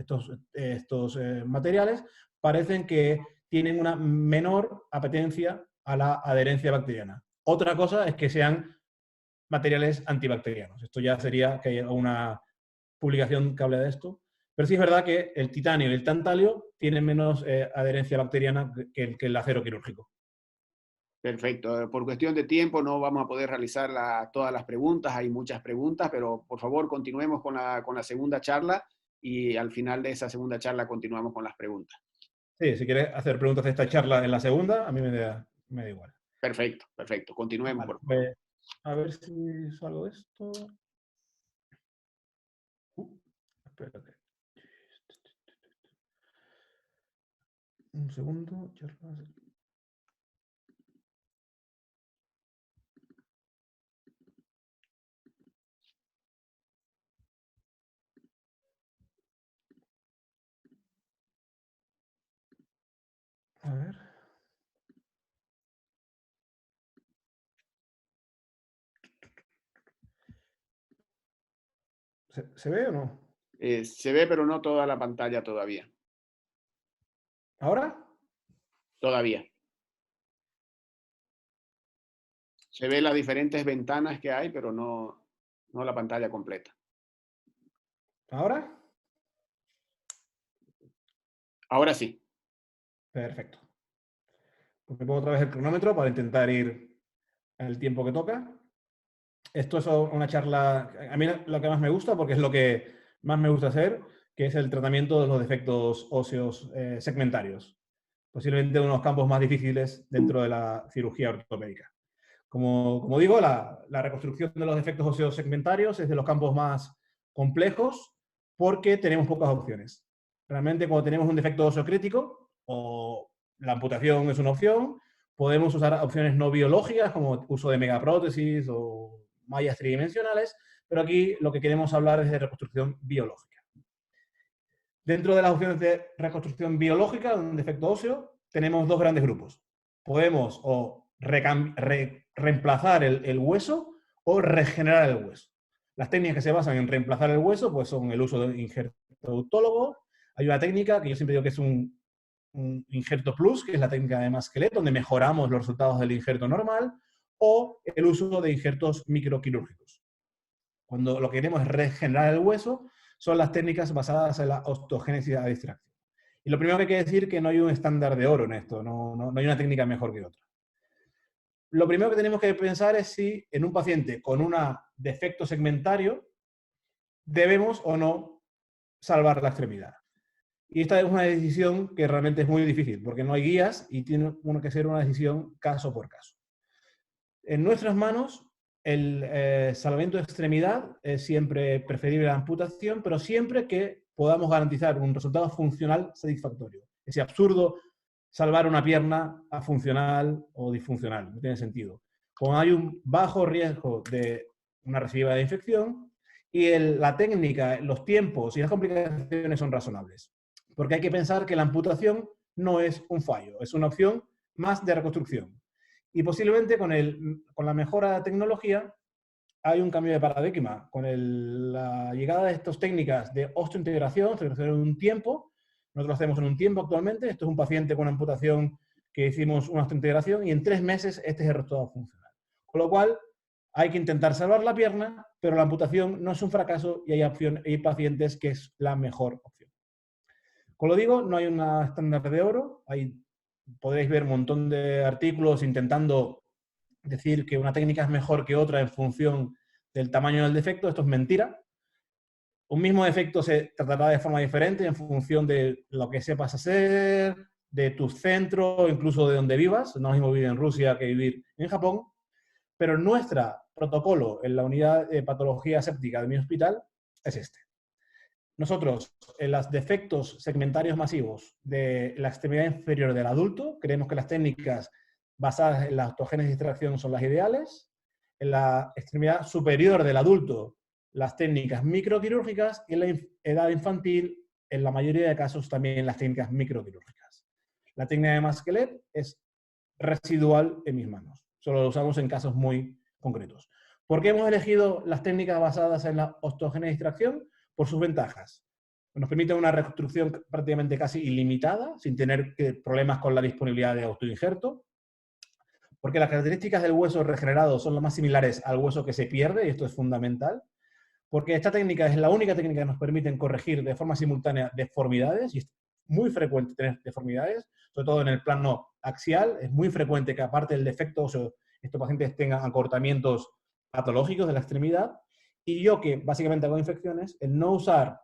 Estos materiales parecen que tienen una menor apetencia a la adherencia bacteriana. Otra cosa es que sean materiales antibacterianos. Esto ya sería que haya una publicación que hable de esto. Pero sí es verdad que el titanio y el tantalio tienen menos adherencia bacteriana que el acero quirúrgico. Perfecto. Por cuestión de tiempo no vamos a poder realizar todas las preguntas, hay muchas preguntas, pero por favor continuemos con la segunda charla y al final de esa segunda charla continuamos con las preguntas. Sí, si quieres hacer preguntas de esta charla en la segunda, a mí me da igual. Perfecto, perfecto. Continuemos, Vale, por favor. pues, a ver si salgo de esto. Espérate. Un segundo. Charlas. A ver. ¿Se ve o no? Se ve, pero no toda la pantalla todavía. ¿Ahora? Todavía. Se ve las diferentes ventanas que hay, pero no la pantalla completa. ¿Ahora? Ahora sí. Perfecto. Pues me pongo otra vez el cronómetro para intentar ir al tiempo que toca. Esto es una charla, a mí lo que más me gusta, porque es lo que más me gusta hacer, que es el tratamiento de los defectos óseos segmentarios. Posiblemente uno de los campos más difíciles dentro de la cirugía ortopédica. Como digo, la reconstrucción de los defectos óseos segmentarios es de los campos más complejos porque tenemos pocas opciones. Realmente, cuando tenemos un defecto óseo crítico, o la amputación es una opción, podemos usar opciones no biológicas como uso de megaprótesis o mallas tridimensionales, pero aquí lo que queremos hablar es de reconstrucción biológica. Dentro de las opciones de reconstrucción biológica de un defecto óseo, tenemos dos grandes grupos. Podemos o reemplazar el hueso o regenerar el hueso. Las técnicas que se basan en reemplazar el hueso pues son el uso de injerto autólogo. Hay una técnica que yo siempre digo que es un injerto plus, que es la técnica de Masquelet, donde mejoramos los resultados del injerto normal, o el uso de injertos microquirúrgicos. Cuando lo que queremos es regenerar el hueso, son las técnicas basadas en la osteogénesis a distracción. Y lo primero que hay que decir es que no hay un estándar de oro en esto, no hay una técnica mejor que otra. Lo primero que tenemos que pensar es si en un paciente con un defecto segmentario debemos o no salvar la extremidad. Y esta es una decisión que realmente es muy difícil, porque no hay guías y tiene que ser una decisión caso por caso. En nuestras manos, el salvamento de extremidad es siempre preferible a la amputación, pero siempre que podamos garantizar un resultado funcional satisfactorio. Es absurdo salvar una pierna a funcional o disfuncional, no tiene sentido. Cuando hay un bajo riesgo de una recidiva de infección y la técnica, los tiempos y las complicaciones son razonables. Porque hay que pensar que la amputación no es un fallo, es una opción más de reconstrucción. Y posiblemente con la mejora de la tecnología hay un cambio de paradigma. Con la llegada de estas técnicas de osteointegración, se refiere a un tiempo. Nosotros lo hacemos en un tiempo actualmente. Esto es un paciente con una amputación que hicimos una osteointegración y en 3 meses este es el resultado funcional. Con lo cual, hay que intentar salvar la pierna, pero la amputación no es un fracaso y hay pacientes que es la mejor opción. Como lo digo, no hay un estándar de oro. Podréis ver un montón de artículos intentando decir que una técnica es mejor que otra en función del tamaño del defecto. Esto es mentira. Un mismo defecto se tratará de forma diferente en función de lo que sepas hacer, de tu centro, incluso de donde vivas. No es lo mismo vivir en Rusia que vivir en Japón. Pero nuestro protocolo en la unidad de patología séptica de mi hospital es este. Nosotros, en los defectos segmentarios masivos de la extremidad inferior del adulto, creemos que las técnicas basadas en la autogénesis de extracción son las ideales. En la extremidad superior del adulto, las técnicas microquirúrgicas, y en la edad infantil, en la mayoría de casos, también las técnicas microquirúrgicas. La técnica de Masquelet es residual en mis manos. Solo lo usamos en casos muy concretos. ¿Por qué hemos elegido las técnicas basadas en la osteogénesis de extracción? Por sus ventajas. Nos permite una reconstrucción prácticamente casi ilimitada, sin tener problemas con la disponibilidad de autoinjerto, porque las características del hueso regenerado son lo más similares al hueso que se pierde, y esto es fundamental, porque esta técnica es la única técnica que nos permite corregir de forma simultánea deformidades, y es muy frecuente tener deformidades, sobre todo en el plano axial. Es muy frecuente que, aparte del defecto óseo, estos pacientes tengan acortamientos patológicos de la extremidad. Y yo, que básicamente hago infecciones, el no usar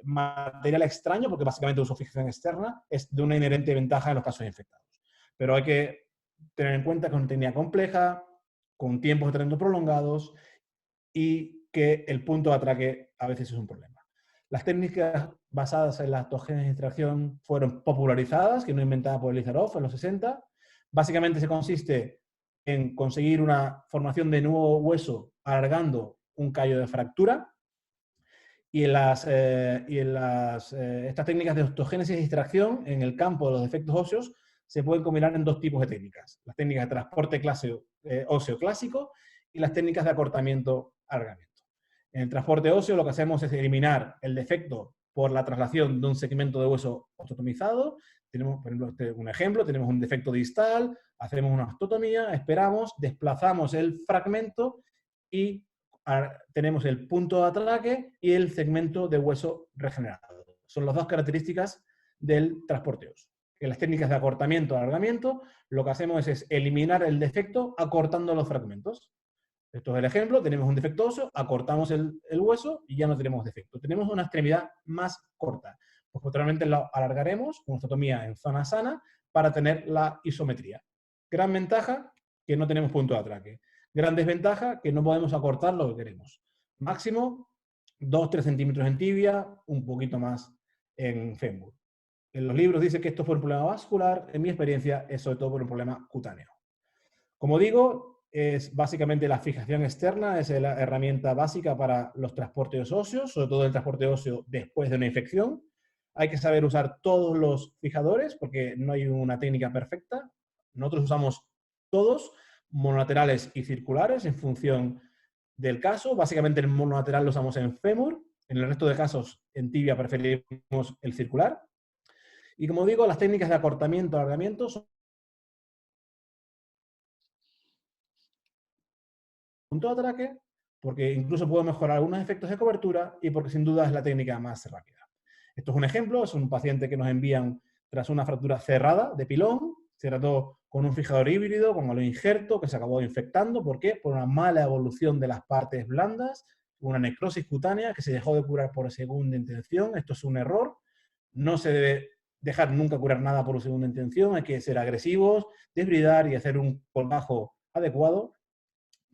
material extraño, porque básicamente uso fijación externa, es de una inherente ventaja en los casos infectados. Pero hay que tener en cuenta que es una técnica compleja, con tiempos de tratamiento prolongados, y que el punto de atraque a veces es un problema. Las técnicas basadas en la autogénesis de extracción fueron popularizadas, que no inventada por Elizarov en los 60. Básicamente se consiste en conseguir una formación de nuevo hueso alargando un callo de fractura. Y estas técnicas de osteogénesis de extracción en el campo de los defectos óseos se pueden combinar en dos tipos de técnicas: las técnicas de transporte óseo clásico y las técnicas de acortamiento-alargamiento. En el transporte óseo lo que hacemos es eliminar el defecto por la traslación de un segmento de hueso osteotomizado. Tenemos, por ejemplo, un ejemplo, tenemos un defecto distal, hacemos una osteotomía, esperamos, desplazamos el fragmento y tenemos el punto de atraque y el segmento de hueso regenerado. Son las dos características del transporte óseo. En las técnicas de acortamiento o alargamiento, lo que hacemos es eliminar el defecto acortando los fragmentos. Esto es el ejemplo: tenemos un defecto óseo, acortamos el hueso y ya no tenemos defecto. Tenemos una extremidad más corta. Pues posteriormente lo alargaremos con osteotomía en zona sana para tener la isometría. Gran ventaja, que no tenemos punto de atraque. Gran desventaja, que no podemos acortar lo que queremos. Máximo 2-3 centímetros en tibia, un poquito más en fémur. En los libros dice que esto es por un problema vascular. En mi experiencia es sobre todo por un problema cutáneo. Como digo, es básicamente la fijación externa, es la herramienta básica para los transportes óseos, sobre todo el transporte óseo después de una infección. Hay que saber usar todos los fijadores porque no hay una técnica perfecta. Nosotros usamos todos, monolaterales y circulares, en función del caso. Básicamente el monolateral lo usamos en fémur, en el resto de casos en tibia preferimos el circular. Y como digo, las técnicas de acortamiento, alargamiento son punto de atraque, porque incluso puedo mejorar algunos efectos de cobertura y porque sin duda es la técnica más rápida. Esto es un ejemplo, es un paciente que nos envían tras una fractura cerrada de pilón. Se trató con un fijador híbrido, con el injerto, que se acabó infectando. ¿Por qué? Por una mala evolución de las partes blandas, una necrosis cutánea que se dejó de curar por segunda intención. Esto es un error. No se debe dejar nunca curar nada por segunda intención. Hay que ser agresivos, desbridar y hacer un colgajo adecuado,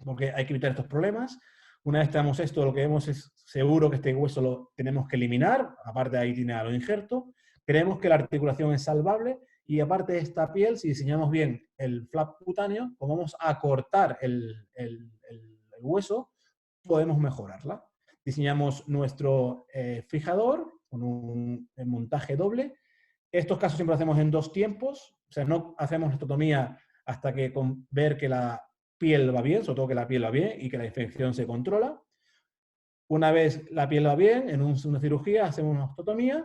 porque hay que evitar estos problemas. Una vez tenemos esto, lo que vemos es seguro que este hueso lo tenemos que eliminar. Aparte de ahí tiene algo injerto. Creemos que la articulación es salvable y aparte de esta piel, si diseñamos bien el flap cutáneo, como vamos a cortar el hueso, podemos mejorarla. Diseñamos nuestro fijador con un montaje doble. Estos casos siempre lo hacemos en 2 tiempos. O sea, no hacemos osteotomía hasta que ver que la piel va bien, sobre todo que la piel va bien y que la infección se controla. Una vez la piel va bien, en una cirugía hacemos una osteotomía.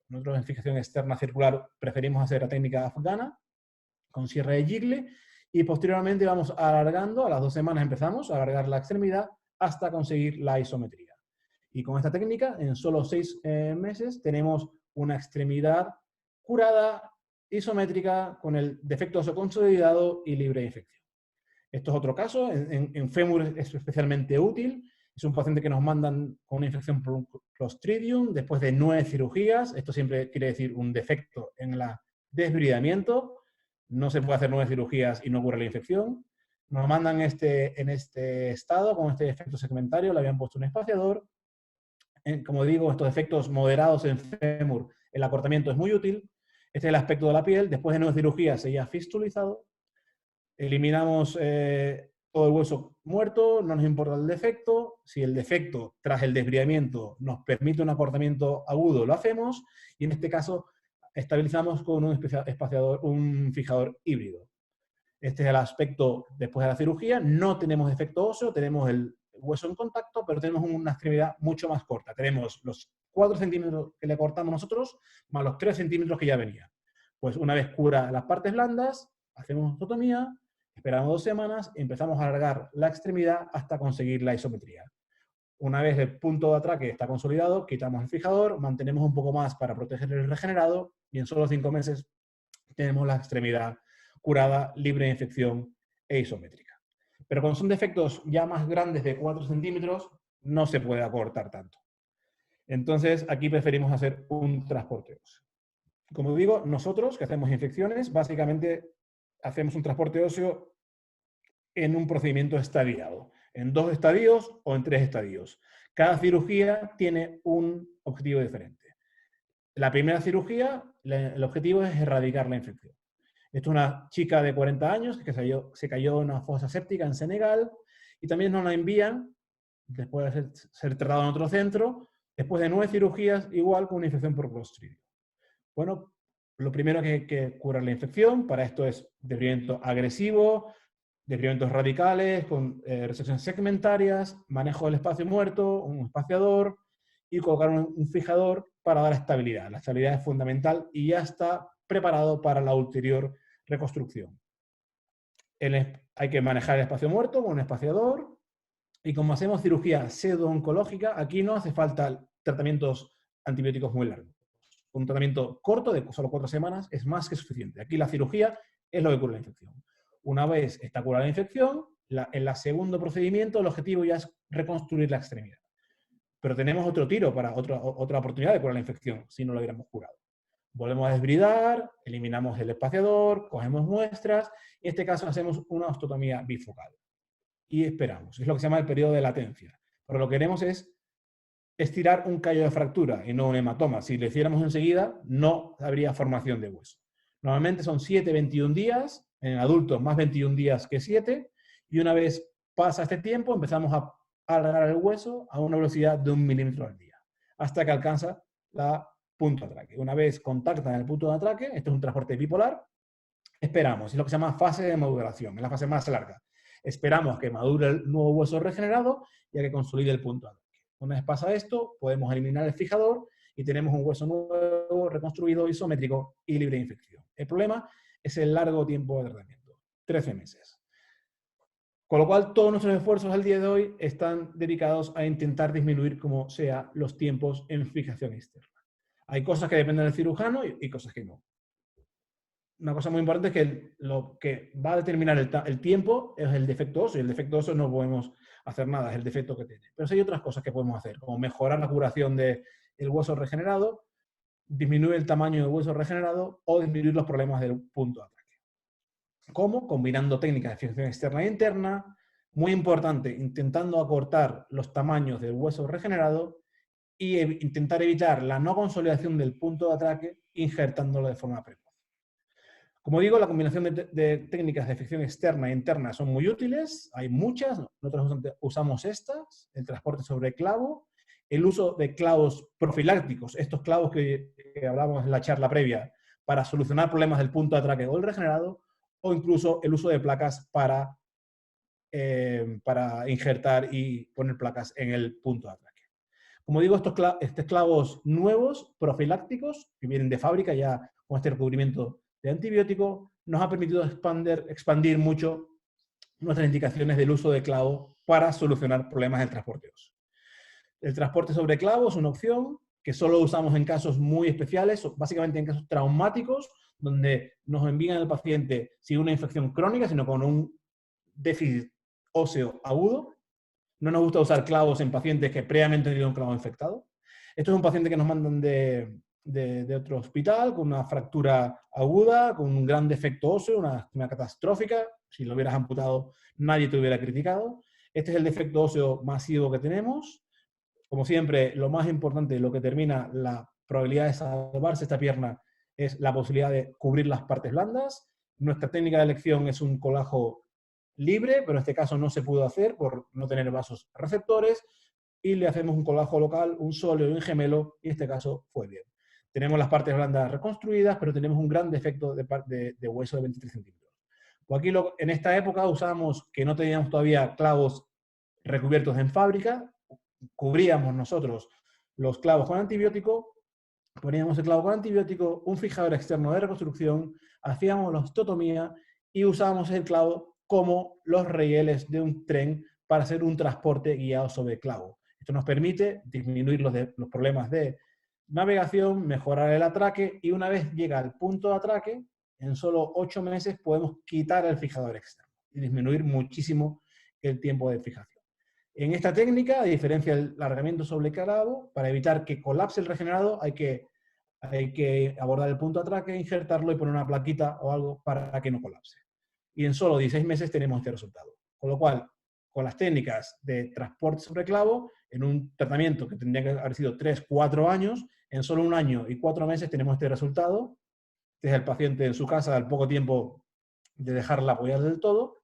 Nosotros en fijación externa circular preferimos hacer la técnica afgana con cierre de Jiggly y posteriormente vamos alargando. A las 2 semanas empezamos a alargar la extremidad hasta conseguir la isometría. Y con esta técnica, en solo 6 meses, tenemos una extremidad curada, isométrica, con el defecto óseo consolidado y libre de infección. Esto es otro caso. En fémur es especialmente útil. Es un paciente que nos mandan con una infección por un Clostridium después de 9 cirugías. Esto siempre quiere decir un defecto en el desbridamiento. No se puede hacer 9 cirugías y no cura la infección. Nos mandan en este estado, con este defecto segmentario, le habían puesto un espaciador. como digo, estos efectos moderados en fémur, el acortamiento es muy útil. Este es el aspecto de la piel. Después de 9 cirugías seguía fistulizado. Eliminamos todo el hueso muerto, no nos importa el defecto. Si el defecto tras el desbriamiento nos permite un acortamiento agudo, lo hacemos. Y en este caso estabilizamos con un fijador híbrido. Este es el aspecto después de la cirugía. No tenemos defecto óseo, tenemos el hueso en contacto, pero tenemos una extremidad mucho más corta. Tenemos los 4 centímetros que le cortamos nosotros, más los 3 centímetros que ya venía. Pues una vez cura las partes blandas, hacemos osteotomía, esperamos 2 semanas y empezamos a alargar la extremidad hasta conseguir la isometría. Una vez el punto de atraque está consolidado, quitamos el fijador, mantenemos un poco más para proteger el regenerado y en solo 5 meses tenemos la extremidad curada, libre de infección e isométrica. Pero cuando son defectos ya más grandes de 4 centímetros, no se puede acortar tanto. Entonces, aquí preferimos hacer un transporte óseo. Como digo, nosotros que hacemos infecciones, básicamente hacemos un transporte óseo en un procedimiento estadiado, en 2 estadios o en 3 estadios. Cada cirugía tiene un objetivo diferente. La primera cirugía, el objetivo es erradicar la infección. Esto es una chica de 40 años que se cayó en una fosa séptica en Senegal y también nos la envían, después de ser tratada en otro centro, después de 9 cirugías, igual con una infección por Clostridium. Bueno, lo primero que hay que curar la infección, para esto es desbrimiento agresivo, desbrimientos radicales, con resecciones segmentarias, manejo del espacio muerto, un espaciador y colocar un fijador para dar estabilidad. La estabilidad es fundamental y ya está preparado para la ulterior reconstrucción. Hay que manejar el espacio muerto con un espaciador y como hacemos cirugía pseudo-oncológica, aquí no hace falta tratamientos antibióticos muy largos. Un tratamiento corto de solo 4 semanas es más que suficiente. Aquí la cirugía es lo que cura la infección. Una vez está curada la infección, en el segundo procedimiento el objetivo ya es reconstruir la extremidad. Pero tenemos otro tiro para otra oportunidad de curar la infección si no lo hubiéramos curado. Volvemos a desbridar, eliminamos el espaciador, cogemos muestras y en este caso hacemos una osteotomía bifocal. Y esperamos. Es lo que se llama el periodo de latencia. Pero lo que queremos es estirar un callo de fractura y no un hematoma. Si lo hiciéramos enseguida, no habría formación de hueso. Normalmente son 7-21 días, en adultos más 21 días que 7, y una vez pasa este tiempo empezamos a alargar el hueso a una velocidad de 1 milímetro al día, hasta que alcanza la punto de atraque. Una vez contactan el punto de atraque, esto es un transporte bipolar, esperamos, es lo que se llama fase de maduración, es la fase más larga. Esperamos a que madure el nuevo hueso regenerado y a que consolide el punto de atraque. Una vez pasa esto, podemos eliminar el fijador y tenemos un hueso nuevo, reconstruido, isométrico y libre de infección. El problema es el largo tiempo de tratamiento, 13 meses. Con lo cual, todos nuestros esfuerzos al día de hoy están dedicados a intentar disminuir como sea los tiempos en fijación externa. Hay cosas que dependen del cirujano y cosas que no. Una cosa muy importante es que lo que va a determinar el tiempo es el defecto óseo. El defecto óseo no podemos hacer nada, es el defecto que tiene. Pero sí hay otras cosas que podemos hacer, como mejorar la curación del hueso regenerado, disminuir el tamaño del hueso regenerado o disminuir los problemas del punto de ataque. ¿Cómo? Combinando técnicas de fijación externa e interna, muy importante, intentando acortar los tamaños del hueso regenerado y intentar evitar la no consolidación del punto de ataque injertándolo de forma precoz. Como digo, la combinación de técnicas de fijación externa e interna son muy útiles, hay muchas, nosotros usamos estas, el transporte sobre clavo, el uso de clavos profilácticos, estos clavos que hablábamos en la charla previa, para solucionar problemas del punto de atraque o el regenerado, o incluso el uso de placas para injertar y poner placas en el punto de atraque. Como digo, estos clavos nuevos, profilácticos, que vienen de fábrica ya con este recubrimiento de antibiótico, nos ha permitido expandir mucho nuestras indicaciones del uso de clavo para solucionar problemas del transporte óseo. El transporte sobre clavo es una opción que solo usamos en casos muy especiales, básicamente en casos traumáticos, donde nos envían al paciente sin una infección crónica, sino con un déficit óseo agudo. No nos gusta usar clavos en pacientes que previamente han tenido un clavo infectado. Esto es un paciente que nos mandan de otro hospital con una fractura aguda, con un gran defecto óseo, una catastrófica. Si lo hubieras amputado, nadie te hubiera criticado. Este es el defecto óseo masivo que tenemos. Como siempre, lo más importante, lo que determina la probabilidad de salvarse esta pierna es la posibilidad de cubrir las partes blandas. Nuestra técnica de elección es un colajo libre, pero en este caso no se pudo hacer por no tener vasos receptores, y le hacemos un colajo local, un sólido y un gemelo, y en este caso fue bien. Tenemos las partes blandas reconstruidas, pero tenemos un gran defecto de hueso de 23 centímetros. Pues aquí en esta época usábamos que no teníamos todavía clavos recubiertos en fábrica, cubríamos nosotros los clavos con antibiótico, poníamos el clavo con antibiótico, un fijador externo de reconstrucción, hacíamos la osteotomía y usábamos el clavo como los rieles de un tren para hacer un transporte guiado sobre clavo. Esto nos permite disminuir los problemas de navegación, mejorar el atraque, y una vez llega al punto de atraque, en solo 8 meses podemos quitar el fijador externo y disminuir muchísimo el tiempo de fijación. En esta técnica, a diferencia del alargamiento sobre clavo, para evitar que colapse el regenerado, hay que abordar el punto de atraque, injertarlo y poner una plaquita o algo para que no colapse. Y en solo 16 meses tenemos este resultado. Con lo cual, con las técnicas de transporte sobre clavo, en un tratamiento que tendría que haber sido 3-4 años, en solo 1 año y 4 meses tenemos este resultado. Este es el paciente en su casa al poco tiempo de dejarla apoyar del todo,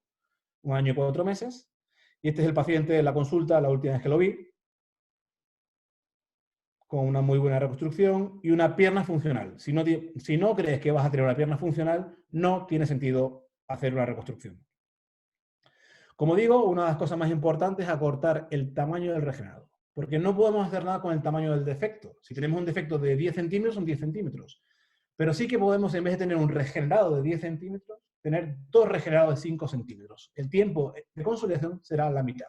1 año y 4 meses. Y este es el paciente de la consulta, la última vez que lo vi, con una muy buena reconstrucción y una pierna funcional. Si no crees que vas a tener una pierna funcional, no tiene sentido hacer una reconstrucción. Como digo, una de las cosas más importantes es acortar el tamaño del regenerado, porque no podemos hacer nada con el tamaño del defecto. Si tenemos un defecto de 10 centímetros, son 10 centímetros. Pero sí que podemos, en vez de tener un regenerado de 10 centímetros, tener 2 regenerados de 5 centímetros. El tiempo de consolidación será la mitad.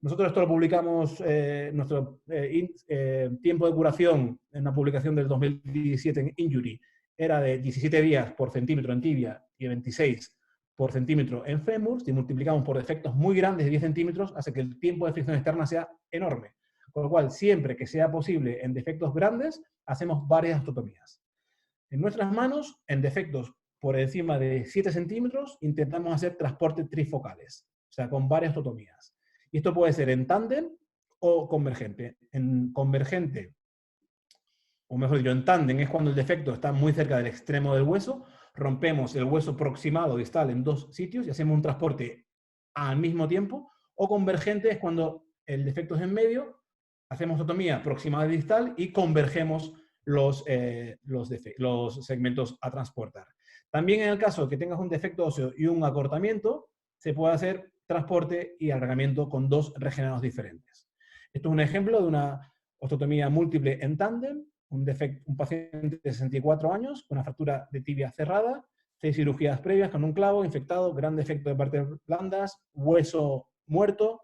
Nosotros esto lo publicamos, nuestro tiempo de curación en una publicación del 2017 en Injury era de 17 días por centímetro en tibia y 26 por centímetro en fémur. Si multiplicamos por defectos muy grandes de 10 centímetros, hace que el tiempo de fricción externa sea enorme. Con lo cual, siempre que sea posible en defectos grandes, hacemos varias osteotomías. En nuestras manos, en defectos por encima de 7 centímetros, intentamos hacer transportes trifocales, o sea, con varias osteotomías. Y esto puede ser en tándem o convergente. En convergente, o mejor dicho, en tándem es cuando el defecto está muy cerca del extremo del hueso, rompemos el hueso proximal o distal en 2 sitios y hacemos un transporte al mismo tiempo. O convergente es cuando el defecto es en medio, hacemos osteotomía proximal y distal y convergemos los segmentos a transportar. También en el caso de que tengas un defecto óseo y un acortamiento, se puede hacer transporte y alargamiento con 2 regenerados diferentes. Esto es un ejemplo de una osteotomía múltiple en tándem, un paciente de 64 años con una fractura de tibia cerrada, 6 cirugías previas con un clavo infectado, gran defecto de partes blandas, hueso muerto,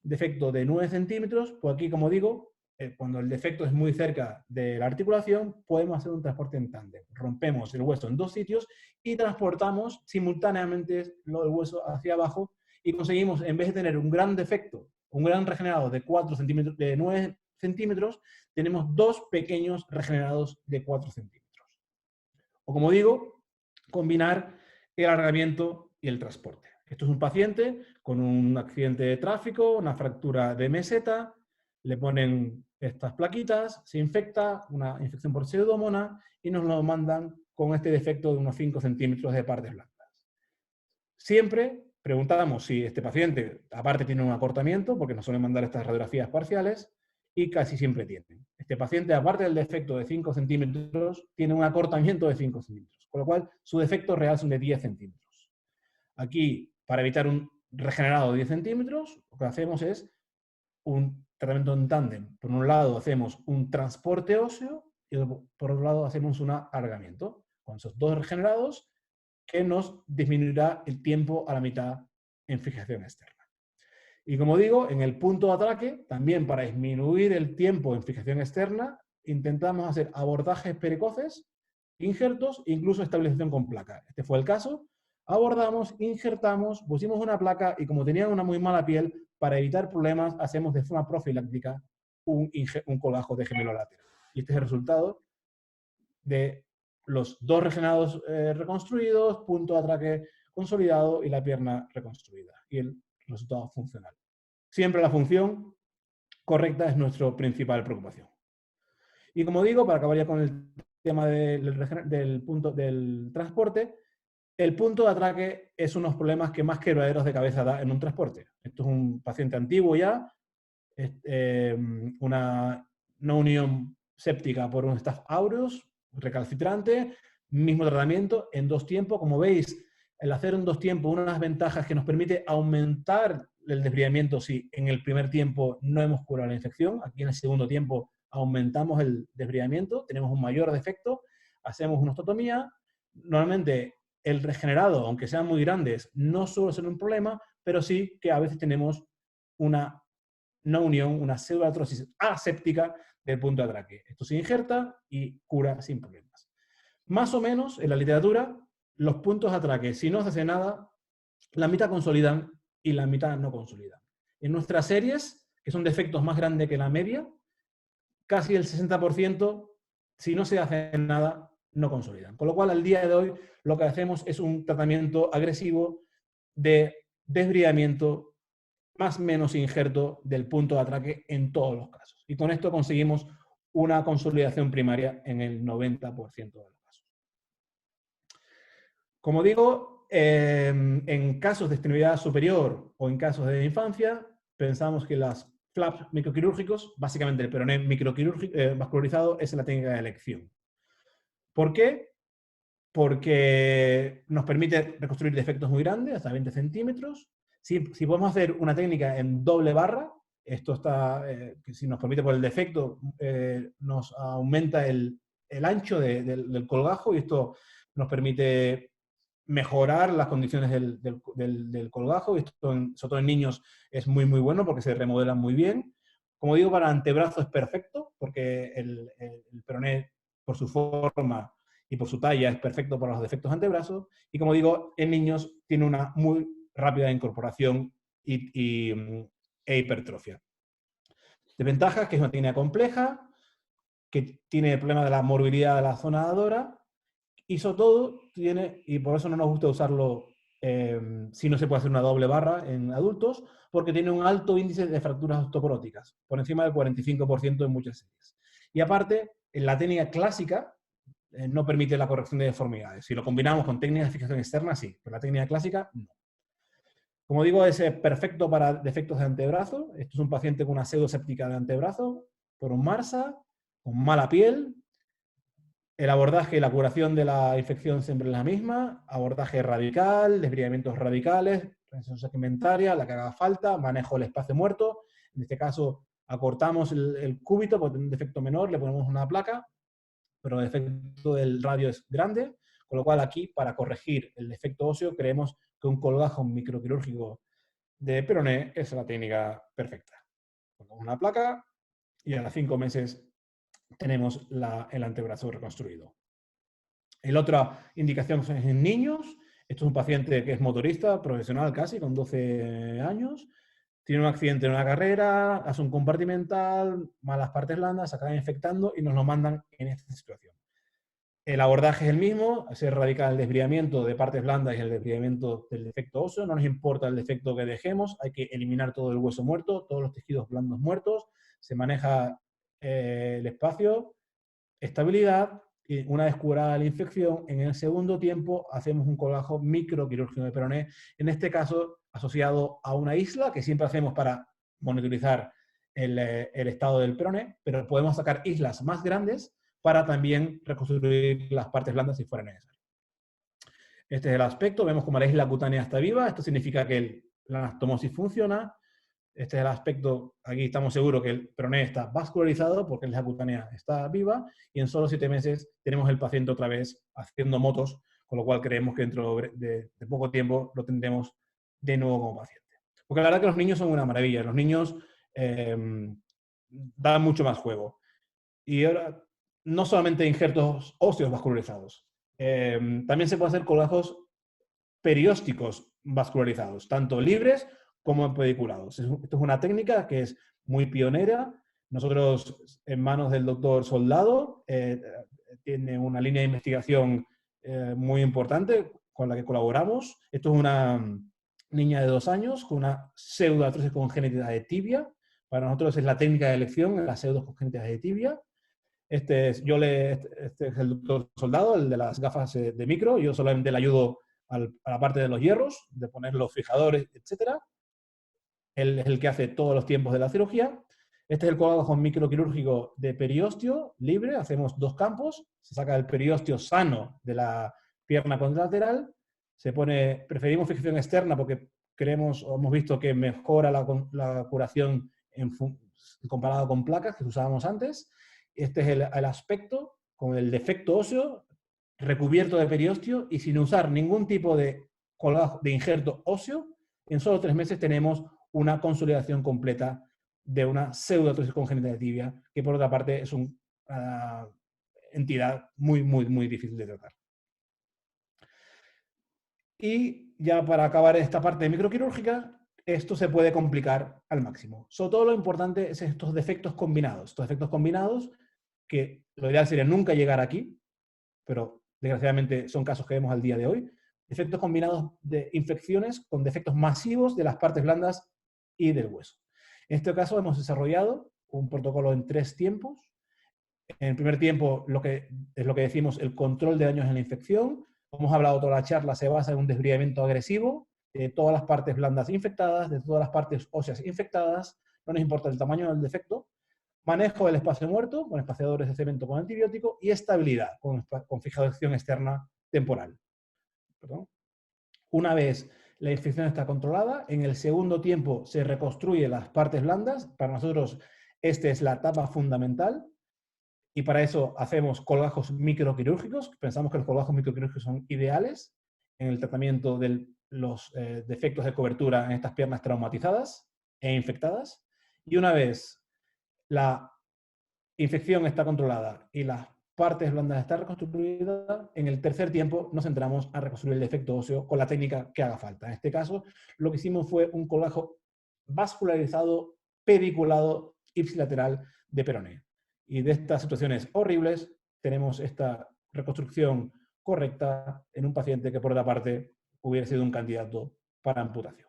defecto de 9 centímetros. Pues aquí, como digo, cuando el defecto es muy cerca de la articulación, podemos hacer un transporte en tándem. Rompemos el hueso en 2 sitios y transportamos simultáneamente el hueso hacia abajo y conseguimos, en vez de tener un gran defecto, un gran regenerado de 4 centímetros, de 9 centímetros, tenemos 2 pequeños regenerados de 4 centímetros. O como digo, combinar el alargamiento y el transporte. Esto es un paciente con un accidente de tráfico, una fractura de meseta, le ponen estas plaquitas, se infecta, una infección por pseudomonas, y nos lo mandan con este defecto de unos 5 centímetros de partes blancas. Siempre preguntamos si este paciente, aparte, tiene un acortamiento, porque nos suelen mandar estas radiografías parciales, y casi siempre tienen. Este paciente, aparte del defecto de 5 centímetros, tiene un acortamiento de 5 centímetros, con lo cual su defecto real son de 10 centímetros. Aquí, para evitar un regenerado de 10 centímetros, lo que hacemos es un tratamiento en tándem. Por un lado hacemos un transporte óseo y por otro lado hacemos un alargamiento. Con esos 2 regenerados, que nos disminuirá el tiempo a la mitad en fijación externa. Y como digo, en el punto de atraque, también para disminuir el tiempo en fijación externa, intentamos hacer abordajes precoces, injertos e incluso estabilización con placa. Este fue el caso. Abordamos, injertamos, pusimos una placa y como tenían una muy mala piel, para evitar problemas, hacemos de forma profiláctica un colajo de gemelo lateral. Y este es el resultado de los 2 regenerados reconstruidos, punto de atraque consolidado y la pierna reconstruida. Y el resultado funcional. Siempre la función correcta es nuestra principal preocupación. Y como digo, para acabar ya con el tema del punto del transporte, el punto de atraque es unos problemas que más quebraderos de cabeza da en un transporte. Esto es un paciente antiguo ya, una no unión séptica por un Staph aureus, recalcitrante, mismo tratamiento en 2 tiempos. Como veis, el hacer en 2 tiempos, unas ventajas que nos permite aumentar el desbridamiento si en el primer tiempo no hemos curado la infección. Aquí en el segundo tiempo aumentamos el desbridamiento, tenemos un mayor defecto, hacemos una osteotomía. Normalmente el regenerado, aunque sean muy grandes, no suele ser un problema, pero sí que a veces tenemos una no unión, una pseudoartrosis aséptica del punto de atraque. Esto se injerta y cura sin problemas. Más o menos, en la literatura, los puntos de atraque, si no se hace nada, la mitad consolidan y la mitad no consolidan. En nuestras series, que son defectos más grandes que la media, casi el 60%, si no se hace nada, no consolidan. Con lo cual, al día de hoy, lo que hacemos es un tratamiento agresivo de desbridamiento más o menos injerto del punto de atraque en todos los casos. Y con esto conseguimos una consolidación primaria en el 90% de los casos. Como digo, en casos de extremidad superior o en casos de infancia, pensamos que las flaps microquirúrgicos, básicamente el peroné vascularizado, es la técnica de elección. ¿Por qué? Porque nos permite reconstruir defectos muy grandes, hasta 20 centímetros. Si podemos hacer una técnica en doble barra, esto está, que si nos permite por el defecto, nos aumenta el ancho del colgajo y esto nos permite mejorar las condiciones del colgajo. Y esto, sobre todo en niños, es muy, muy bueno porque se remodelan muy bien. Como digo, para antebrazo es perfecto porque el peroné, por su forma y por su talla, es perfecto para los defectos antebrazos. Y como digo, en niños tiene una muy rápida incorporación e hipertrofia. Desventajas, que es una técnica compleja, que tiene el problema de la morbilidad de la zona dadora, y sobre todo tiene, y por eso no nos gusta usarlo si no se puede hacer una doble barra en adultos, porque tiene un alto índice de fracturas osteoporóticas, por encima del 45% en muchas series. Y aparte, en la técnica clásica, no permite la corrección de deformidades. Si lo combinamos con técnicas de fijación externa, sí, pero la técnica clásica, no. Como digo, es perfecto para defectos de antebrazo. Esto es un paciente con una pseudoséptica de antebrazo, por un MARSA, con mala piel. El abordaje y la curación de la infección siempre es la misma. Abordaje radical, desbridamientos radicales, transición segmentaria, la que haga falta, manejo del espacio muerto. En este caso, acortamos el cúbito porque tiene un defecto menor, le ponemos una placa, pero el defecto del radio es grande, con lo cual aquí, para corregir el defecto óseo, creemos que un colgajo microquirúrgico de peroné es la técnica perfecta. Ponemos una placa y a los 5 meses tenemos el antebrazo reconstruido. La otra indicación es en niños. Esto es un paciente que es motorista, profesional casi, con 12 años. Tiene un accidente en una carrera, hace un compartimental, malas partes blandas, se acaba infectando y nos lo mandan en esta situación. El abordaje es el mismo, se erradica el desbridamiento de partes blandas y el desbridamiento del defecto óseo. No nos importa el defecto que dejemos, hay que eliminar todo el hueso muerto, todos los tejidos blandos muertos, se maneja el espacio, estabilidad, y una vez curada la infección, en el segundo tiempo hacemos un colgajo microquirúrgico de peroné, en este caso asociado a una isla, que siempre hacemos para monitorizar el estado del peroné, pero podemos sacar islas más grandes para también reconstruir las partes blandas si fuera necesario. Este es el aspecto, vemos como la isla cutánea está viva, esto significa que la anastomosis funciona. Este es el aspecto, aquí estamos seguros que el peroné está vascularizado porque la isla cutánea está viva y en solo 7 meses tenemos el paciente otra vez haciendo motos, con lo cual creemos que dentro de poco tiempo lo tendremos de nuevo como paciente. Porque la verdad que los niños son una maravilla, los niños dan mucho más juego. Y ahora, no solamente injertos óseos vascularizados, también se puede hacer colgajos periósticos vascularizados, tanto libres como pediculados. Esto es una técnica que es muy pionera. Nosotros, en manos del doctor Soldado, tiene una línea de investigación muy importante con la que colaboramos. Esto es una niña de 2 años con una pseudoartrosis congénita de tibia, Para nosotros es la técnica de elección en las pseudos congénitas de tibia. Este es el doctor Soldado, el de las gafas de micro. Yo solamente le ayudo a la parte de los hierros, de poner los fijadores, etc. Él es el que hace todos los tiempos de la cirugía. Este es el colágeno microquirúrgico de periósteo libre. Hacemos 2 campos. Se saca el periósteo sano de la pierna contralateral. Se pone, preferimos fijación externa porque creemos o hemos visto que mejora la curación comparado con placas que usábamos antes. Este es el aspecto con el defecto óseo recubierto de periósteo y sin usar ningún tipo de injerto óseo. En solo 3 meses tenemos una consolidación completa de una pseudoartrosis congénita de tibia, que por otra parte es una entidad muy, muy, muy difícil de tratar. Y ya para acabar esta parte microquirúrgica, esto se puede complicar al máximo. Sobre todo lo importante es estos defectos combinados. Estos defectos combinados que lo ideal sería nunca llegar aquí, pero desgraciadamente son casos que vemos al día de hoy. Defectos combinados de infecciones con defectos masivos de las partes blandas y del hueso. En este caso hemos desarrollado un protocolo en 3 tiempos. En el primer tiempo, es lo que decimos, el control de daños en la infección. Como hemos hablado toda la charla, se basa en un desbridamiento agresivo de todas las partes blandas infectadas, de todas las partes óseas infectadas, no nos importa el tamaño del defecto. Manejo del espacio muerto, con espaciadores de cemento con antibiótico, y estabilidad, con fijación externa temporal. Perdón. Una vez la infección está controlada, en el segundo tiempo se reconstruye las partes blandas. Para nosotros, esta es la etapa fundamental. Y para eso hacemos colgajos microquirúrgicos. Pensamos que los colgajos microquirúrgicos son ideales en el tratamiento de los defectos de cobertura en estas piernas traumatizadas e infectadas. Y una vez la infección está controlada y las partes blandas están reconstruidas, en el tercer tiempo nos centramos a reconstruir el defecto óseo con la técnica que haga falta. En este caso, lo que hicimos fue un colgajo vascularizado, pediculado, ipsilateral de peroné. Y de estas situaciones horribles tenemos esta reconstrucción correcta en un paciente que, por otra parte, hubiera sido un candidato para amputación.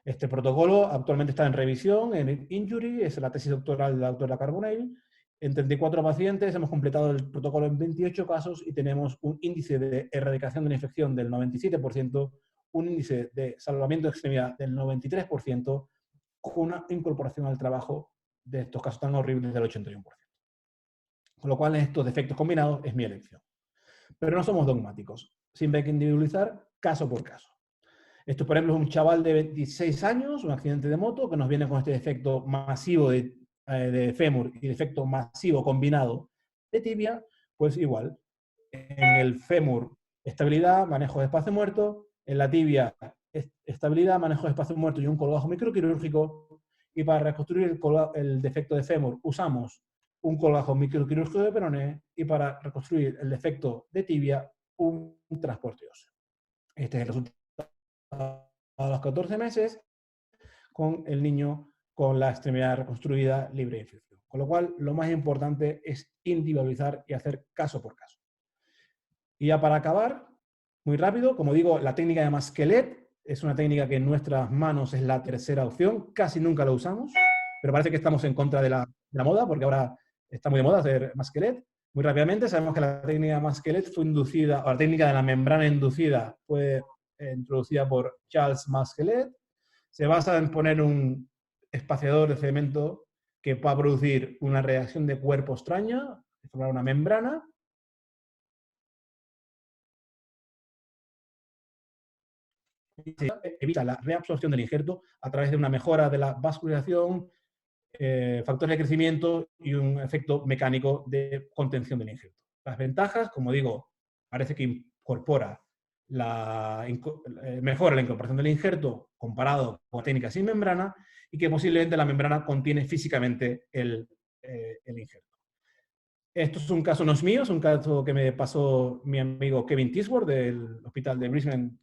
Este protocolo actualmente está en revisión en Injury, es la tesis doctoral de la doctora Carbonell. En 34 pacientes hemos completado el protocolo en 28 casos y tenemos un índice de erradicación de la infección del 97%, un índice de salvamiento de extremidad del 93%, con una incorporación al trabajo de estos casos tan horribles del 81%. Con lo cual, en estos defectos combinados es mi elección. Pero no somos dogmáticos. Siempre hay que individualizar caso por caso. Esto, por ejemplo, es un chaval de 26 años, un accidente de moto, que nos viene con este defecto masivo de fémur y defecto masivo combinado de tibia. Pues igual, en el fémur, estabilidad, manejo de espacio muerto, en la tibia, estabilidad, manejo de espacio muerto y un colgajo microquirúrgico. Y para reconstruir el defecto de fémur usamos un colgajo microquirúrgico de peroné, y para reconstruir el defecto de tibia, un transporte óseo. Este es el resultado a los 14 meses con el niño con la extremidad reconstruida libre de infección. Con lo cual, lo más importante es individualizar y hacer caso por caso. Y ya para acabar, muy rápido, como digo, la técnica de Masquelet es una técnica que en nuestras manos es la tercera opción. Casi nunca la usamos, pero parece que estamos en contra de la moda, porque ahora está muy de moda hacer Masquelet. Muy rápidamente, sabemos que la técnica de Masquelet fue inducida, o la técnica de la membrana inducida fue introducida por Charles Masquelet. Se basa en poner un espaciador de cemento que pueda producir una reacción de cuerpo extraña, formar una membrana. Se evita la reabsorción del injerto a través de una mejora de la vascularización, factores de crecimiento y un efecto mecánico de contención del injerto. Las ventajas, como digo, parece que incorpora mejora la incorporación del injerto comparado con técnicas sin membrana, y que posiblemente la membrana contiene físicamente el injerto. Esto es un caso, no es mío, es un caso que me pasó mi amigo Kevin Tisworth del hospital de Brisbane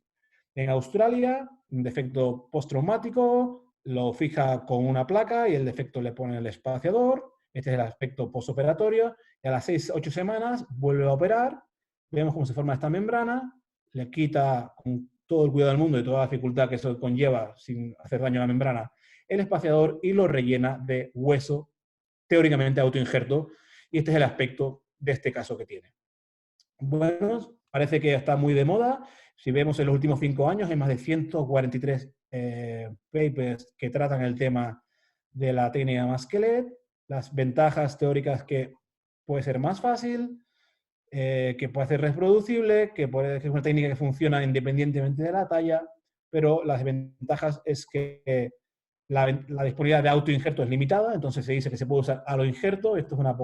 en Australia, un defecto postraumático, lo fija con una placa y el defecto le pone el espaciador. Este es el aspecto postoperatorio. Y a las 6-8 semanas vuelve a operar, vemos cómo se forma esta membrana, le quita con todo el cuidado del mundo y toda la dificultad que eso conlleva sin hacer daño a la membrana el espaciador y lo rellena de hueso, teóricamente autoinjerto, y este es el aspecto de este caso que tiene. Bueno, parece que está muy de moda. Si vemos en los últimos 5 años, hay más de 143 papers que tratan el tema de la técnica Masquelet, las ventajas teóricas que puede ser más fácil, que puede ser reproducible, que es una técnica que funciona independientemente de la talla, pero las ventajas es que la disponibilidad de autoinjerto es limitada, entonces se dice que se puede usar aloinjerto. Esto es una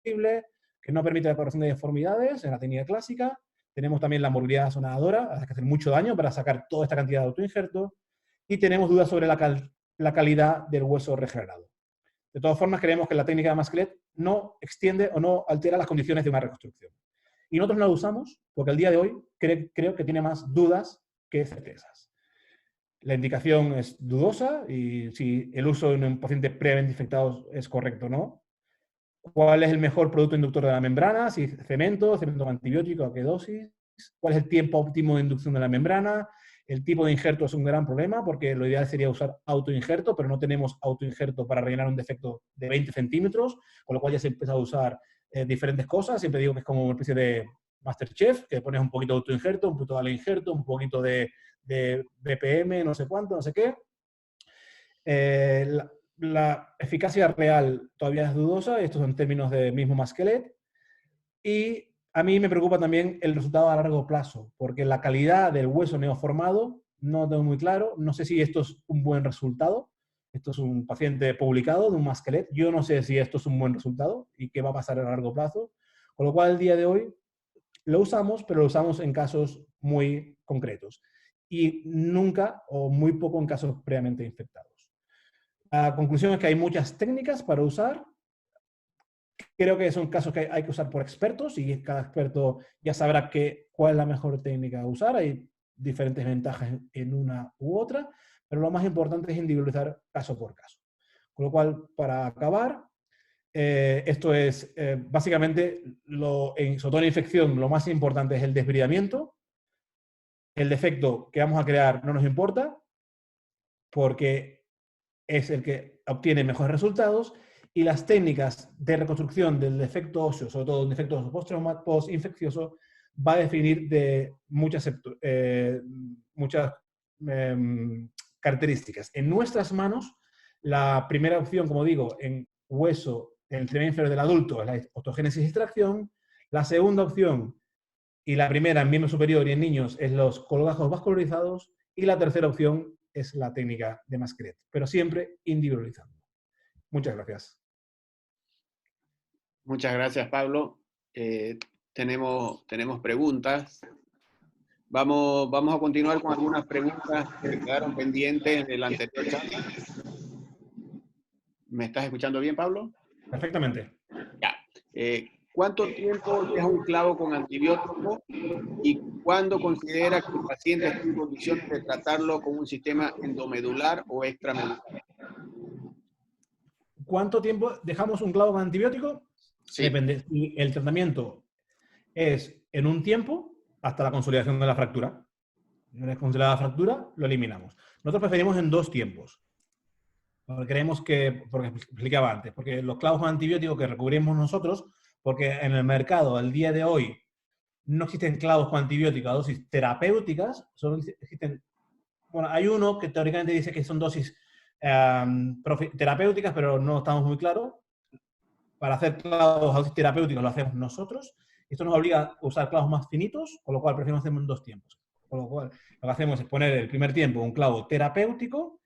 posible, que no permite la corrección de deformidades en la técnica clásica. Tenemos también la movilidad sonadora, hay que hacer mucho daño para sacar toda esta cantidad de autoinjerto. Y tenemos dudas sobre la calidad del hueso regenerado. De todas formas, creemos que la técnica de Masquelet no extiende o no altera las condiciones de una reconstrucción. Y nosotros no la usamos porque al día de hoy creo que tiene más dudas que certezas. La indicación es dudosa y si el uso en un paciente previamente infectado es correcto o no. ¿Cuál es el mejor producto inductor de la membrana? Si cemento con antibiótico, ¿a qué dosis? ¿Cuál es el tiempo óptimo de inducción de la membrana? El tipo de injerto es un gran problema porque lo ideal sería usar autoinjerto, pero no tenemos autoinjerto para rellenar un defecto de 20 centímetros, con lo cual ya se empieza a usar diferentes cosas. Siempre digo que es como una especie de Masterchef, que pones un poquito de autoinjerto, un poquito de aloinjerto, un poquito de BPM, no sé cuánto, no sé qué. La eficacia real todavía es dudosa, estos son términos de mismo Masquelet, y a mí me preocupa también el resultado a largo plazo, porque la calidad del hueso neoformado no tengo muy claro, no sé si esto es un buen resultado, esto es un paciente publicado de un Masquelet, yo no sé si esto es un buen resultado y qué va a pasar a largo plazo, con lo cual el día de hoy lo usamos, pero lo usamos en casos muy concretos y nunca o muy poco en casos previamente infectados. La conclusión es que hay muchas técnicas para usar. Creo que son casos que hay que usar por expertos y cada experto ya sabrá cuál es la mejor técnica a usar. Hay diferentes ventajas en una u otra, pero lo más importante es individualizar caso por caso. Con lo cual, para acabar, esto es básicamente, sobre todo en infección, lo más importante es el desbridamiento. El defecto que vamos a crear no nos importa, porque es el que obtiene mejores resultados, y las técnicas de reconstrucción del defecto óseo, sobre todo un defecto óseo post-infeccioso, va a definir de muchas características. En nuestras manos, la primera opción, como digo, en hueso, en el trimestre inferior del adulto, es la osteogénesis y extracción. La segunda opción, y la primera en miembro superior y en niños, es los colgajos vascularizados. Y la tercera opción es la técnica de Masquelet, pero siempre individualizando. Muchas gracias. Muchas gracias, Pablo. Tenemos preguntas. Vamos a continuar con algunas preguntas que quedaron pendientes en el anterior chat. ¿Me estás escuchando bien, Pablo? Perfectamente. Ya. ¿Cuánto tiempo deja un clavo con antibiótico y cuándo considera que el paciente está en condiciones de tratarlo con un sistema endomedular o extramedular? ¿Cuánto tiempo dejamos un clavo con antibiótico? Sí. Depende. Si el tratamiento es en un tiempo, hasta la consolidación de la fractura. Una vez consolidada la fractura, lo eliminamos. Nosotros preferimos en 2 tiempos. Porque creemos que, porque explicaba antes, porque los clavos con antibióticos que recubrimos nosotros, porque en el mercado al día de hoy no existen clavos con antibióticos a dosis terapéuticas, solo existen, bueno, hay uno que teóricamente dice que son dosis terapéuticas, pero no estamos muy claros. Para hacer clavos a dosis terapéuticos lo hacemos nosotros. Esto nos obliga a usar clavos más finitos, con lo cual preferimos hacerlo en 2 tiempos. Con lo cual, lo que hacemos es poner el primer tiempo un clavo terapéutico,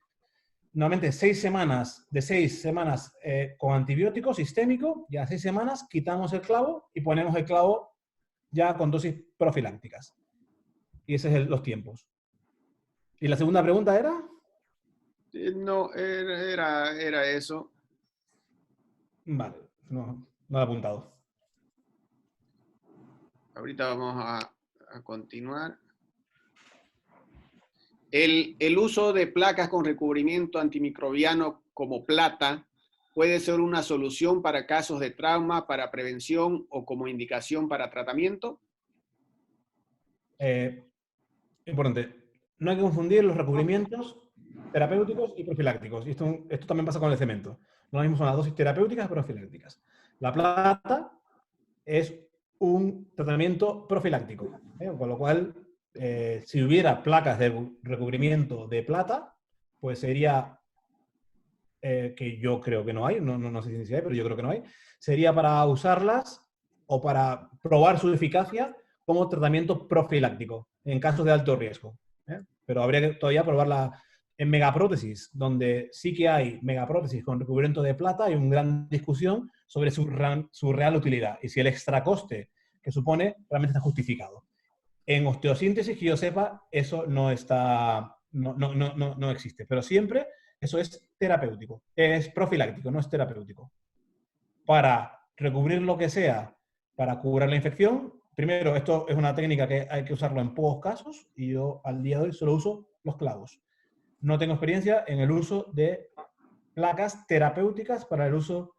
normalmente 6 semanas, de 6 semanas con antibiótico sistémico, y a 6 semanas quitamos el clavo y ponemos el clavo ya con dosis profilácticas. Y esos son los tiempos. ¿Y la segunda pregunta era? No, era eso. Vale, no lo he apuntado. Ahorita vamos a continuar. El uso de placas con recubrimiento antimicrobiano como plata puede ser una solución para casos de trauma, para prevención o como indicación para tratamiento. Importante. no hay que confundir los recubrimientos terapéuticos y profilácticos. Y esto también pasa con el cemento. Lo mismo son las dosis terapéuticas y profilácticas. La plata es un tratamiento profiláctico, ¿eh? Con lo cual, si hubiera placas de recubrimiento de plata, pues sería, que yo creo que no hay, no sé si hay, pero yo creo que no hay, sería para usarlas o para probar su eficacia como tratamiento profiláctico en casos de alto riesgo, ¿eh? Pero habría que todavía probarla en megaprótesis, donde sí que hay megaprótesis con recubrimiento de plata. Hay una gran discusión sobre su real utilidad y si el extracoste que supone realmente está justificado. En osteosíntesis, que yo sepa, eso no está, no existe, pero siempre eso es terapéutico, es profiláctico, no es terapéutico. Para recubrir lo que sea, para curar la infección, primero, esto es una técnica que hay que usarlo en pocos casos y yo al día de hoy solo uso los clavos. No tengo experiencia en el uso de placas terapéuticas para el uso,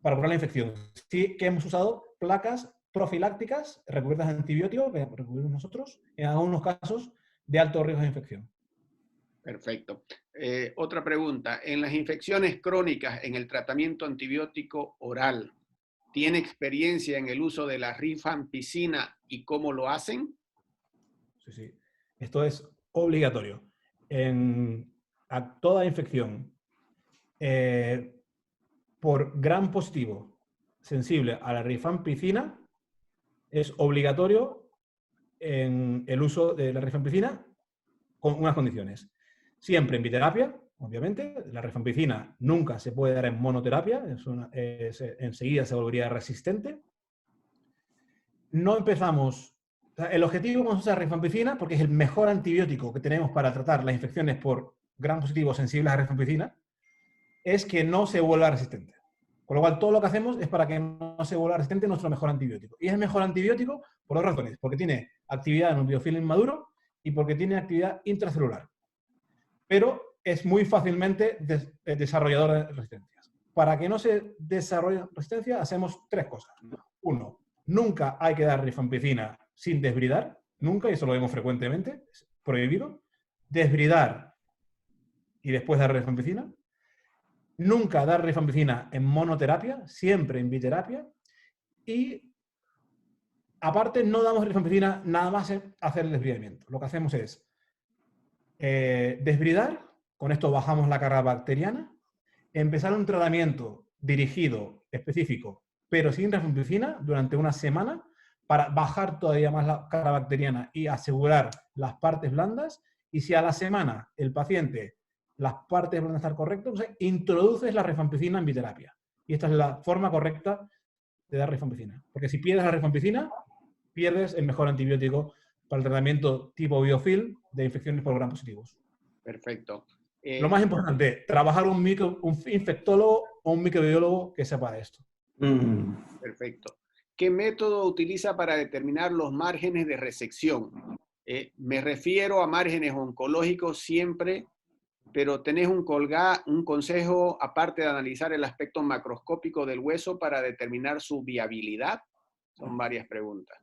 para curar la infección. Sí que hemos usado placas profilácticas recubiertas de antibióticos, que recubrimos nosotros, en algunos casos de alto riesgo de infección. Perfecto. Otra pregunta. En las infecciones crónicas, en el tratamiento antibiótico oral, ¿tiene experiencia en el uso de la rifampicina y cómo lo hacen? Sí, sí. Esto es obligatorio. A toda infección por gram positivo sensible a la rifampicina, es obligatorio en el uso de la rifampicina con unas condiciones. Siempre en biterapia, obviamente. La rifampicina nunca se puede dar en monoterapia, enseguida se volvería resistente. No empezamos. O sea, el objetivo con usar rifampicina, porque es el mejor antibiótico que tenemos para tratar las infecciones por gram positivo sensibles a rifampicina, es que no se vuelva resistente. Con lo cual, todo lo que hacemos es para que no se vuelva resistente nuestro mejor antibiótico. Y es el mejor antibiótico por dos razones: porque tiene actividad en un biofilm inmaduro y porque tiene actividad intracelular. Pero es muy fácilmente desarrollador de resistencias. Para que no se desarrolle resistencia, hacemos tres cosas. Uno, nunca hay que dar rifampicina sin desbridar, nunca, y eso lo vemos frecuentemente, es prohibido. Desbridar y después dar rifampicina. Nunca dar rifampicina en monoterapia, siempre en biterapia. Y aparte, no damos rifampicina nada más en hacer el desbridamiento. Lo que hacemos es desbridar, con esto bajamos la carga bacteriana, empezar un tratamiento dirigido, específico, pero sin rifampicina durante una semana para bajar todavía más la carga bacteriana y asegurar las partes blandas. Y si a la semana el paciente, las partes van a estar correctas, entonces introduces la rifampicina en biterapia. Y esta es la forma correcta de dar rifampicina. Porque si pierdes la rifampicina, pierdes el mejor antibiótico para el tratamiento tipo biofilm de infecciones por gram positivos. Perfecto. Lo más importante, trabajar un infectólogo o un microbiólogo que sepa de esto. Perfecto. ¿Qué método utiliza para determinar los márgenes de resección? Me refiero a márgenes oncológicos siempre, pero ¿tenés un consejo aparte de analizar el aspecto macroscópico del hueso para determinar su viabilidad? Son varias preguntas.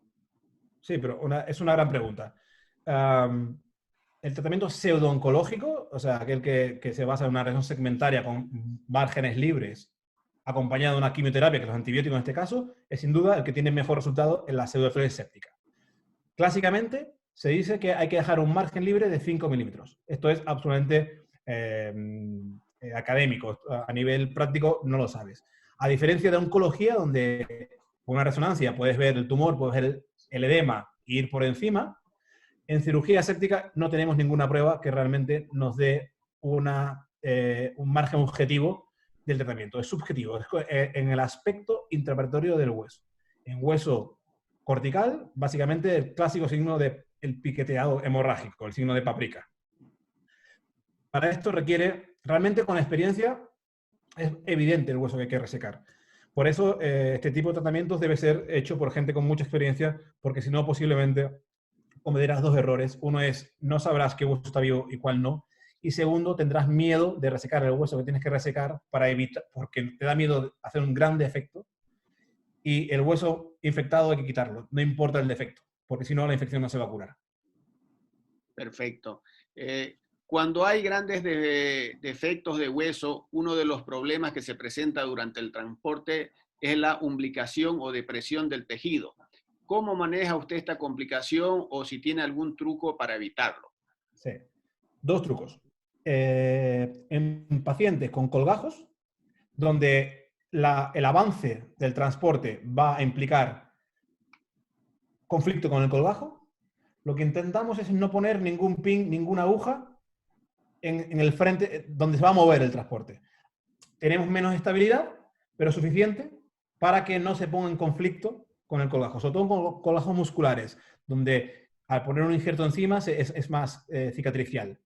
Sí, pero es una gran pregunta. El tratamiento pseudo-oncológico, o sea, aquel que se basa en una región segmentaria con márgenes libres, acompañado de una quimioterapia, que los antibióticos en este caso, es sin duda el que tiene mejor resultado en la pseudoflosis séptica. Clásicamente, se dice que hay que dejar un margen libre de 5 milímetros. Esto es absolutamente académico. A nivel práctico no lo sabes. A diferencia de oncología, donde con una resonancia puedes ver el tumor, puedes ver el edema e ir por encima, en cirugía séptica no tenemos ninguna prueba que realmente nos dé un margen objetivo del tratamiento. Es subjetivo, es en el aspecto intraoperatorio del hueso. En hueso cortical, básicamente el clásico signo del piqueteado hemorrágico, el signo de paprika. Para esto requiere, realmente con experiencia, es evidente el hueso que hay que resecar. Por eso, este tipo de tratamientos debe ser hecho por gente con mucha experiencia, porque si no, posiblemente cometerás dos errores. Uno es, no sabrás qué hueso está vivo y cuál no. Y segundo, tendrás miedo de resecar el hueso que tienes que resecar para evitar, porque te da miedo hacer un gran defecto. Y el hueso infectado hay que quitarlo, no importa el defecto, porque si no la infección no se va a curar. Perfecto. Cuando hay grandes defectos de hueso, uno de los problemas que se presenta durante el transporte es la umbilicación o depresión del tejido. ¿Cómo maneja usted esta complicación o si tiene algún truco para evitarlo? Sí. Dos trucos. En pacientes con colgajos, donde el avance del transporte va a implicar conflicto con el colgajo, lo que intentamos es no poner ningún pin, ninguna aguja en el frente donde se va a mover el transporte. Tenemos menos estabilidad, pero suficiente para que no se ponga en conflicto con el colgajo, sobre todo con colgajos musculares, donde al poner un injerto encima es más cicatricial.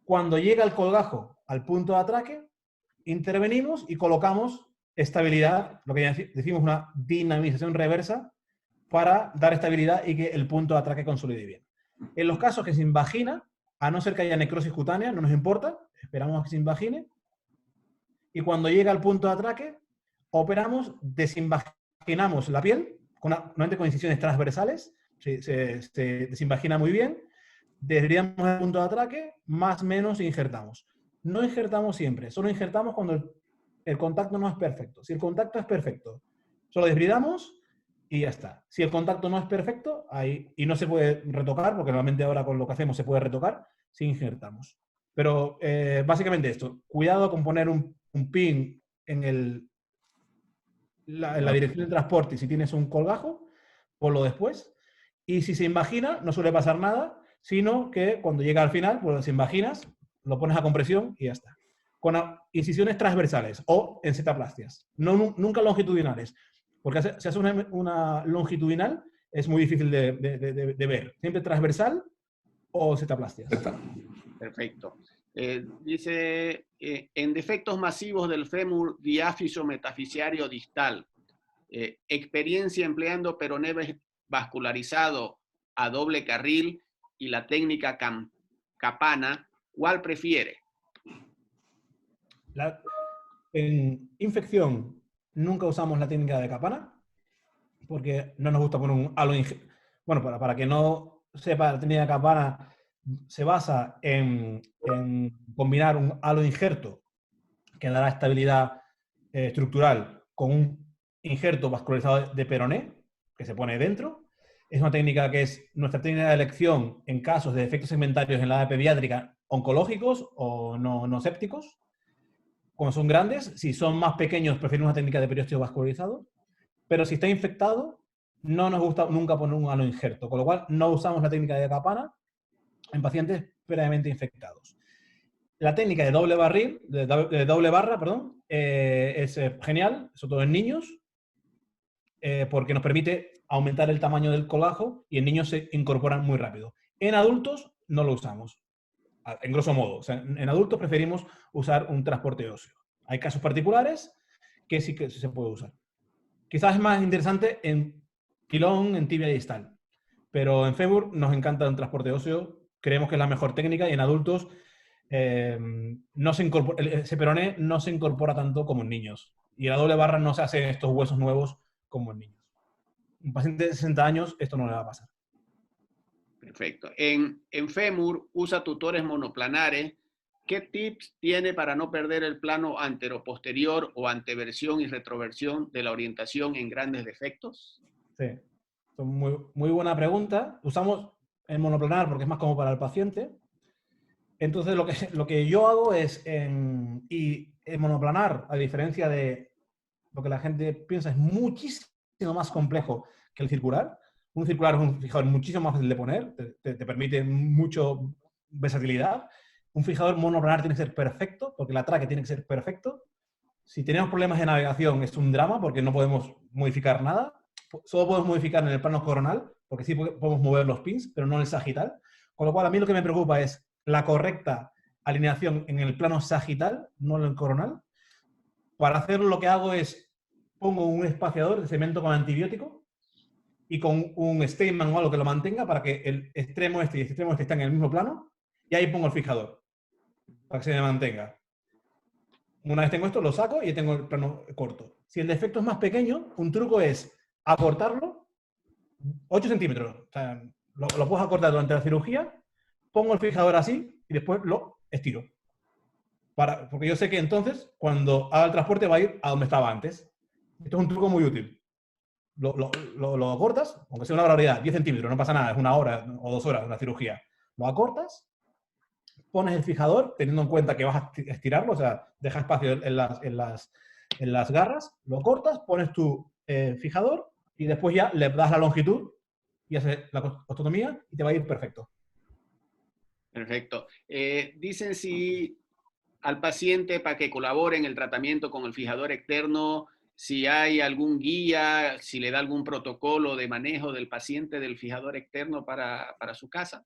Cuando llega el colgajo al punto de atraque, intervenimos y colocamos estabilidad, lo que decimos una dinamización reversa, para dar estabilidad y que el punto de atraque consolide bien. En los casos que se invagina, a no ser que haya necrosis cutánea, no nos importa, esperamos a que se invagine, y cuando llega al punto de atraque, operamos, desinvaginamos la piel, normalmente con incisiones transversales, se desinvagina muy bien, desviamos el punto de atraque, más o menos injertamos. No injertamos siempre, solo injertamos cuando el contacto no es perfecto. Si el contacto es perfecto, solo desbridamos y ya está. Si el contacto no es perfecto, ahí, y no se puede retocar, porque normalmente ahora con lo que hacemos se puede retocar, sí injertamos. Pero básicamente esto, cuidado con poner un pin en la dirección del transporte y si tienes un colgajo, ponlo después. Y si se invagina, no suele pasar nada, sino que cuando llega al final, pues se invaginas, lo pones a compresión y ya está. Con incisiones transversales o en setaplastias, nunca longitudinales, porque si hace una longitudinal es muy difícil de ver. Siempre transversal o setaplastias. Perfecto. Dice, en defectos masivos del fémur diáfiso metafisiario distal, experiencia empleando peroné vascularizado a doble carril y la técnica Capana, ¿cuál prefiere? En infección nunca usamos la técnica de Capana porque no nos gusta poner un halo injerto. Bueno, para que no sepa, la técnica de Capana se basa en combinar un halo injerto que dará estabilidad estructural con un injerto vascularizado de peroné que se pone dentro. Es una técnica que es nuestra técnica de elección en casos de defectos segmentarios en la edad pediátrica oncológicos o no sépticos. Cuando son grandes, si son más pequeños, preferimos una técnica de periósteo vascularizado. Pero si está infectado, no nos gusta nunca poner un halo injerto, con lo cual no usamos la técnica de Capana en pacientes previamente infectados. La técnica de doble barril, de doble barra, perdón, es genial, sobre todo en niños, porque nos permite aumentar el tamaño del colgajo y en niños se incorporan muy rápido. En adultos no lo usamos, en grosso modo. O sea, en adultos preferimos usar un transporte óseo. Hay casos particulares que sí se puede usar. Quizás es más interesante en pilón, en tibia distal, pero en fémur nos encanta un transporte óseo, creemos que es la mejor técnica y en adultos no se incorpora, ese peroné no se incorpora tanto como en niños. Y en la doble barra no se hacen estos huesos nuevos como en niños. Un paciente de 60 años esto no le va a pasar. Perfecto. En fémur usa tutores monoplanares. ¿Qué tips tiene para no perder el plano anteroposterior o anteversión y retroversión de la orientación en grandes defectos? Sí, es muy, muy buena pregunta. Usamos el monoplanar porque es más cómodo para el paciente. Entonces, lo que yo hago es, y el monoplanar, a diferencia de lo que la gente piensa, es muchísimo más complejo que el circular. Un circular es un fijador muchísimo más fácil de poner, te permite mucho versatilidad. Un fijador monoplanar tiene que ser perfecto, porque el atraque tiene que ser perfecto. Si tenemos problemas de navegación es un drama, porque no podemos modificar nada. Solo podemos modificar en el plano coronal, porque sí podemos mover los pins, pero no en el sagital. Con lo cual, a mí lo que me preocupa es la correcta alineación en el plano sagital, no en el coronal. Para hacerlo lo que hago es, pongo un espaciador de cemento con antibiótico y con un Steinmann o algo que lo mantenga para que el extremo este y el extremo este estén en el mismo plano, y ahí pongo el fijador, para que se me mantenga. Una vez tengo esto, lo saco y tengo el plano corto. Si el defecto es más pequeño, un truco es acortarlo 8 centímetros. O sea, lo puedes acortar durante la cirugía pongo el fijador así y después lo estiro. Porque yo sé que entonces, cuando haga el transporte, va a ir a donde estaba antes. Esto es un truco muy útil. Lo cortas, aunque sea una barbaridad, 10 centímetros, no pasa nada, es 1 hora o 2 horas una cirugía. Lo acortas, pones el fijador, teniendo en cuenta que vas a estirarlo, o sea, deja espacio en las garras, lo cortas, pones tu fijador y después ya le das la longitud y haces la osteotomía y te va a ir perfecto. Perfecto. Dicen si al paciente para que colabore en el tratamiento con el fijador externo, si hay algún guía, si le da algún protocolo de manejo del paciente del fijador externo para su casa.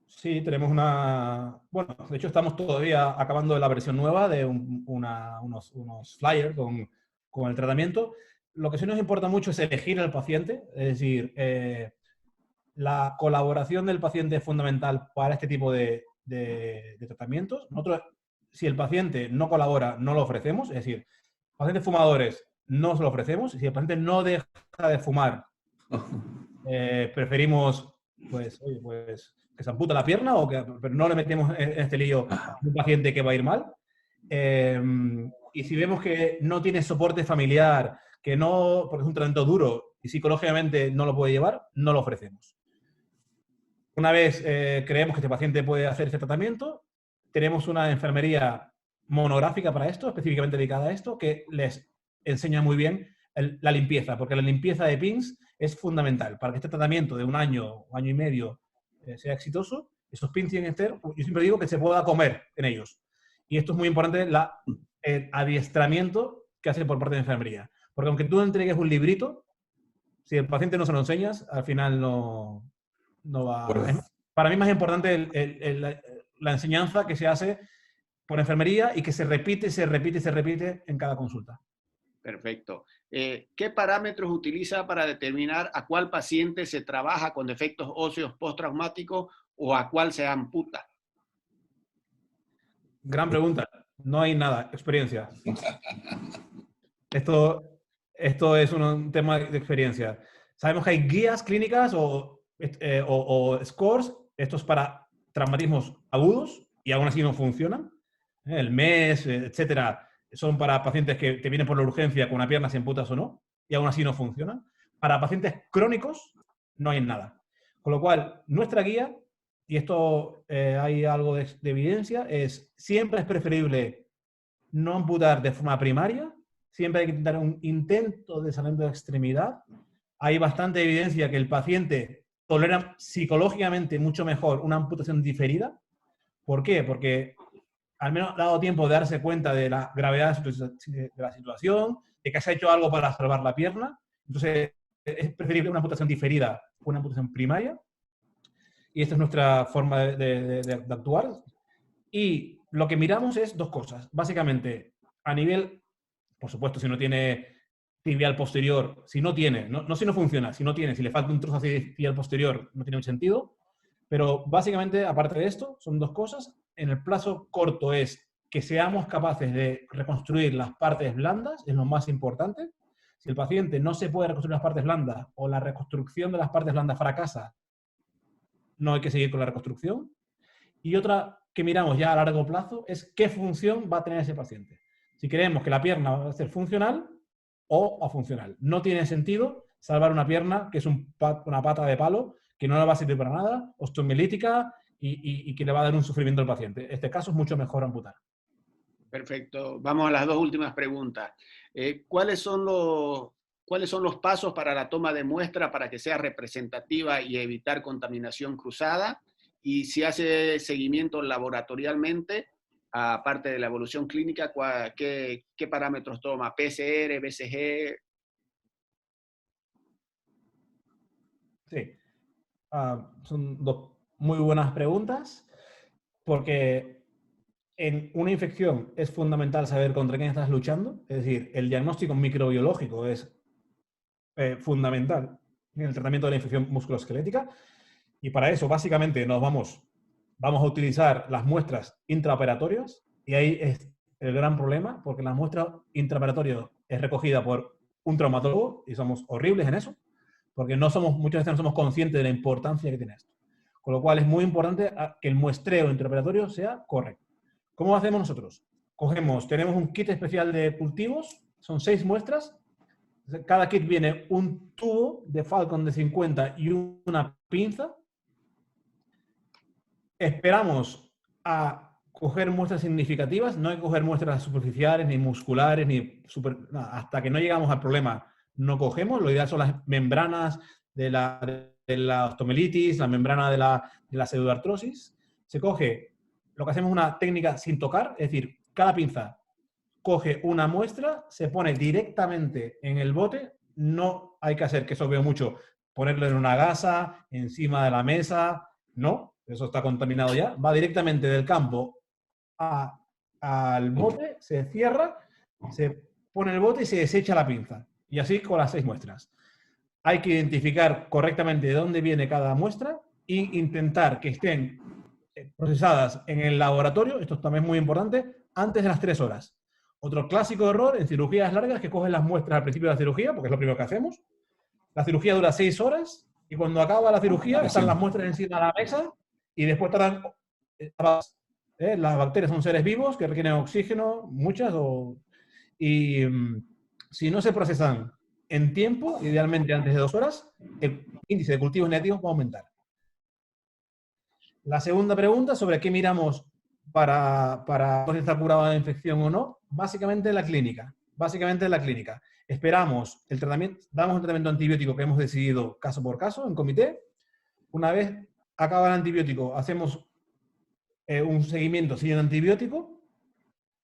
Sí, tenemos una... Bueno, de hecho estamos todavía acabando la versión nueva de unos flyers con el tratamiento. Lo que sí nos importa mucho es elegir al paciente, es decir, la colaboración del paciente es fundamental para este tipo de tratamientos. Nosotros, si el paciente no colabora, no lo ofrecemos, es decir, pacientes fumadores no se lo ofrecemos. Si el paciente no deja de fumar, preferimos, pues, oye, pues, que se amputa la pierna, pero no le metemos en este lío a un paciente que va a ir mal. Y si vemos que no tiene soporte familiar, que no, porque es un tratamiento duro y psicológicamente no lo puede llevar, no lo ofrecemos. Una vez creemos que este paciente puede hacer este tratamiento, tenemos una enfermería monográfica para esto, específicamente dedicada a esto, que les enseña muy bien la limpieza, porque la limpieza de pins es fundamental para que este tratamiento de 1 año o año y medio sea exitoso. Esos pins tienen que ser, yo siempre digo que se pueda comer en ellos. Y esto es muy importante, el adiestramiento que hace por parte de la enfermería. Porque aunque tú entregues un librito, si el paciente no se lo enseñas, al final no va... Para mí es más importante la enseñanza que se hace por enfermería y que se repite, se repite, se repite en cada consulta. Perfecto. ¿Qué parámetros utiliza para determinar a cuál paciente se trabaja con defectos óseos postraumáticos o a cuál se amputa? Gran pregunta. No hay nada. Experiencia. Esto es un tema de experiencia. Sabemos que hay guías clínicas o scores, estos para traumatismos agudos, y aún así no funcionan. El MES, etcétera, son para pacientes que te vienen por la urgencia con una pierna sin amputas o no, y aún así no funcionan. Para pacientes crónicos no hay nada. Con lo cual, nuestra guía, y esto hay algo de evidencia, siempre es preferible no amputar de forma primaria, siempre hay que intentar un intento de sanamiento de extremidad. Hay bastante evidencia que el paciente tolera psicológicamente mucho mejor una amputación diferida. ¿Por qué? Porque al menos ha dado tiempo de darse cuenta de la gravedad de la situación, de que se ha hecho algo para salvar la pierna. Entonces, es preferible una amputación diferida que una amputación primaria. Y esta es nuestra forma de actuar. Y lo que miramos es 2 cosas. Básicamente, a nivel, por supuesto, si no tiene tibial posterior, si no tiene, no si no funciona, si no tiene, si le falta un trozo así de tibial posterior, no tiene un sentido. Pero básicamente, aparte de esto, son 2 cosas. En el plazo corto es que seamos capaces de reconstruir las partes blandas, es lo más importante. Si el paciente no se puede reconstruir las partes blandas o la reconstrucción de las partes blandas fracasa, no hay que seguir con la reconstrucción. Y otra que miramos ya a largo plazo es qué función va a tener ese paciente. Si creemos que la pierna va a ser funcional o afuncional. No tiene sentido salvar una pierna que es una pata de palo, que no le va a servir para nada, osteomielítica y que le va a dar un sufrimiento al paciente. En este caso es mucho mejor amputar. Perfecto. Vamos a las 2 últimas preguntas. ¿Cuáles son los pasos para la toma de muestra para que sea representativa y evitar contaminación cruzada? Y si hace seguimiento laboratorialmente, aparte de la evolución clínica, ¿qué parámetros toma? ¿PCR, BCG? Sí. Son 2 muy buenas preguntas, porque en una infección es fundamental saber contra quién estás luchando. Es decir, el diagnóstico microbiológico es fundamental en el tratamiento de la infección musculoesquelética. Y para eso, básicamente, vamos a utilizar las muestras intraoperatorias. Y ahí es el gran problema, porque la muestra intraoperatoria es recogida por un traumatólogo y somos horribles en eso, porque muchas veces no somos conscientes de la importancia que tiene esto. Con lo cual es muy importante que el muestreo intraoperatorio sea correcto. ¿Cómo lo hacemos nosotros? Tenemos un kit especial de cultivos, son 6 muestras. Cada kit viene un tubo de Falcon de 50 y una pinza. Esperamos a coger muestras significativas, no hay que coger muestras superficiales, ni musculares, hasta que no llegamos al problema no cogemos. Lo ideal son las membranas de la osteomelitis, la membrana de la pseudoartrosis. Se coge, lo que hacemos es una técnica sin tocar, es decir, cada pinza coge una muestra, se pone directamente en el bote, no hay que hacer, que eso veo mucho, ponerlo en una gasa, encima de la mesa, no, eso está contaminado ya, va directamente del campo al bote, se cierra, se pone el bote y se desecha la pinza. Y así con las 6 muestras. Hay que identificar correctamente de dónde viene cada muestra e intentar que estén procesadas en el laboratorio, esto también es muy importante, antes de las 3 horas. Otro clásico error en cirugías largas es que cogen las muestras al principio de la cirugía, porque es lo primero que hacemos. La cirugía dura 6 horas y cuando acaba la cirugía están las muestras encima de la mesa y después estarán... Las bacterias son seres vivos que requieren oxígeno, muchas, y si no se procesan en tiempo, idealmente antes de 2 horas, el índice de cultivos negativos va a aumentar. La segunda pregunta sobre qué miramos para si está curado de infección o no, básicamente en la clínica. Esperamos el tratamiento, damos un tratamiento antibiótico que hemos decidido caso por caso en comité. Una vez acaba el antibiótico, hacemos un seguimiento sin antibiótico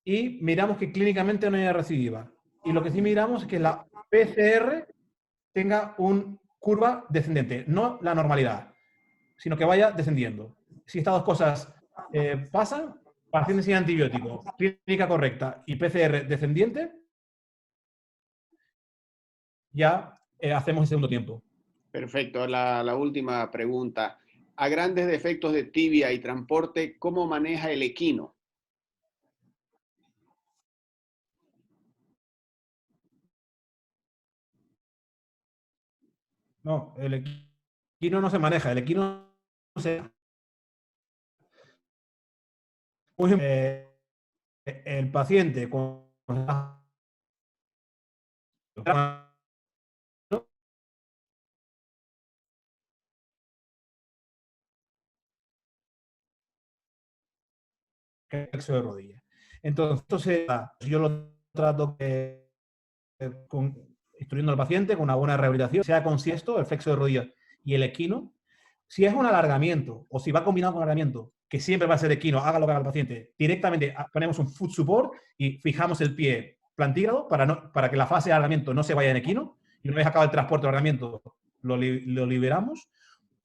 y miramos que clínicamente no haya recidiva. Y lo que sí miramos es que la PCR tenga una curva descendente, no la normalidad, sino que vaya descendiendo. Si estas dos cosas pasan, paciente sin antibiótico, clínica correcta y PCR descendiente, ya hacemos el segundo tiempo. Perfecto. La última pregunta. A grandes defectos de tibia y transporte, ¿cómo maneja el equino? No, el equino no se maneja, el equino se... el paciente con flexo de rodilla. Entonces, yo lo trato instruyendo al paciente con una buena rehabilitación, sea con esto, el flexo de rodilla y el equino. Si es un alargamiento o si va combinado con alargamiento, que siempre va a ser equino, haga lo que haga el paciente, directamente ponemos un foot support y fijamos el pie plantígrado para que la fase de alargamiento no se vaya en equino y una vez acaba el transporte de alargamiento lo liberamos.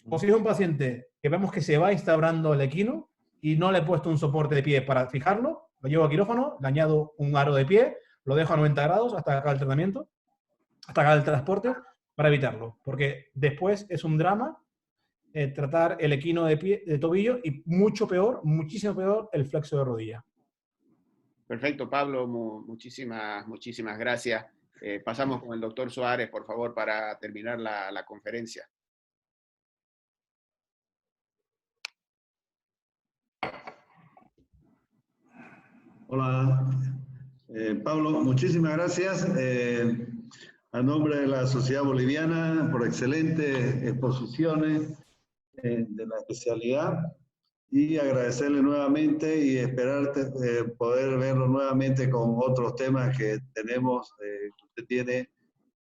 O si es un paciente que vemos que se va instaurando el equino y no le he puesto un soporte de pie para fijarlo, lo llevo a quirófano, le añado un aro de pie, lo dejo a 90 grados hasta que acabe el tratamiento, hasta que acabe el transporte, para evitarlo. Porque después es un drama tratar el equino de tobillo y mucho peor, muchísimo peor, el flexo de rodilla. Perfecto, Pablo. Muchísimas gracias. Pasamos con el doctor Suárez, por favor, para terminar la conferencia. Hola, Pablo, muchísimas gracias. A nombre de la Sociedad Boliviana, por excelentes exposiciones de la especialidad, y agradecerle nuevamente y esperar poder verlo nuevamente con otros temas que tenemos, que usted tiene,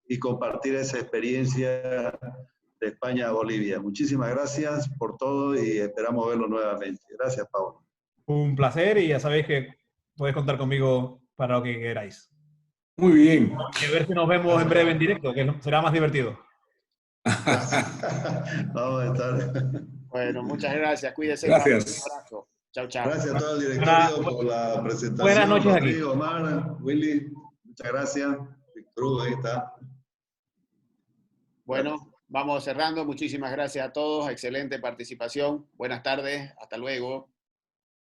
y compartir esa experiencia de España a Bolivia. Muchísimas gracias por todo y esperamos verlo nuevamente. Gracias, Pablo. Un placer y ya sabéis que podéis contar conmigo para lo que queráis. Muy bien. Y a ver si nos vemos en breve en directo, que será más divertido. Vamos a estar. Bueno, muchas gracias. Cuídese. Gracias. Un abrazo. Chao, chao. Gracias a todo el directorio por la presentación. Buenas noches, Rodrigo, Omar, Willy, muchas gracias. Víctor Hugo, ahí está. Bueno, vamos cerrando. Muchísimas gracias a todos. Excelente participación. Buenas tardes. Hasta luego.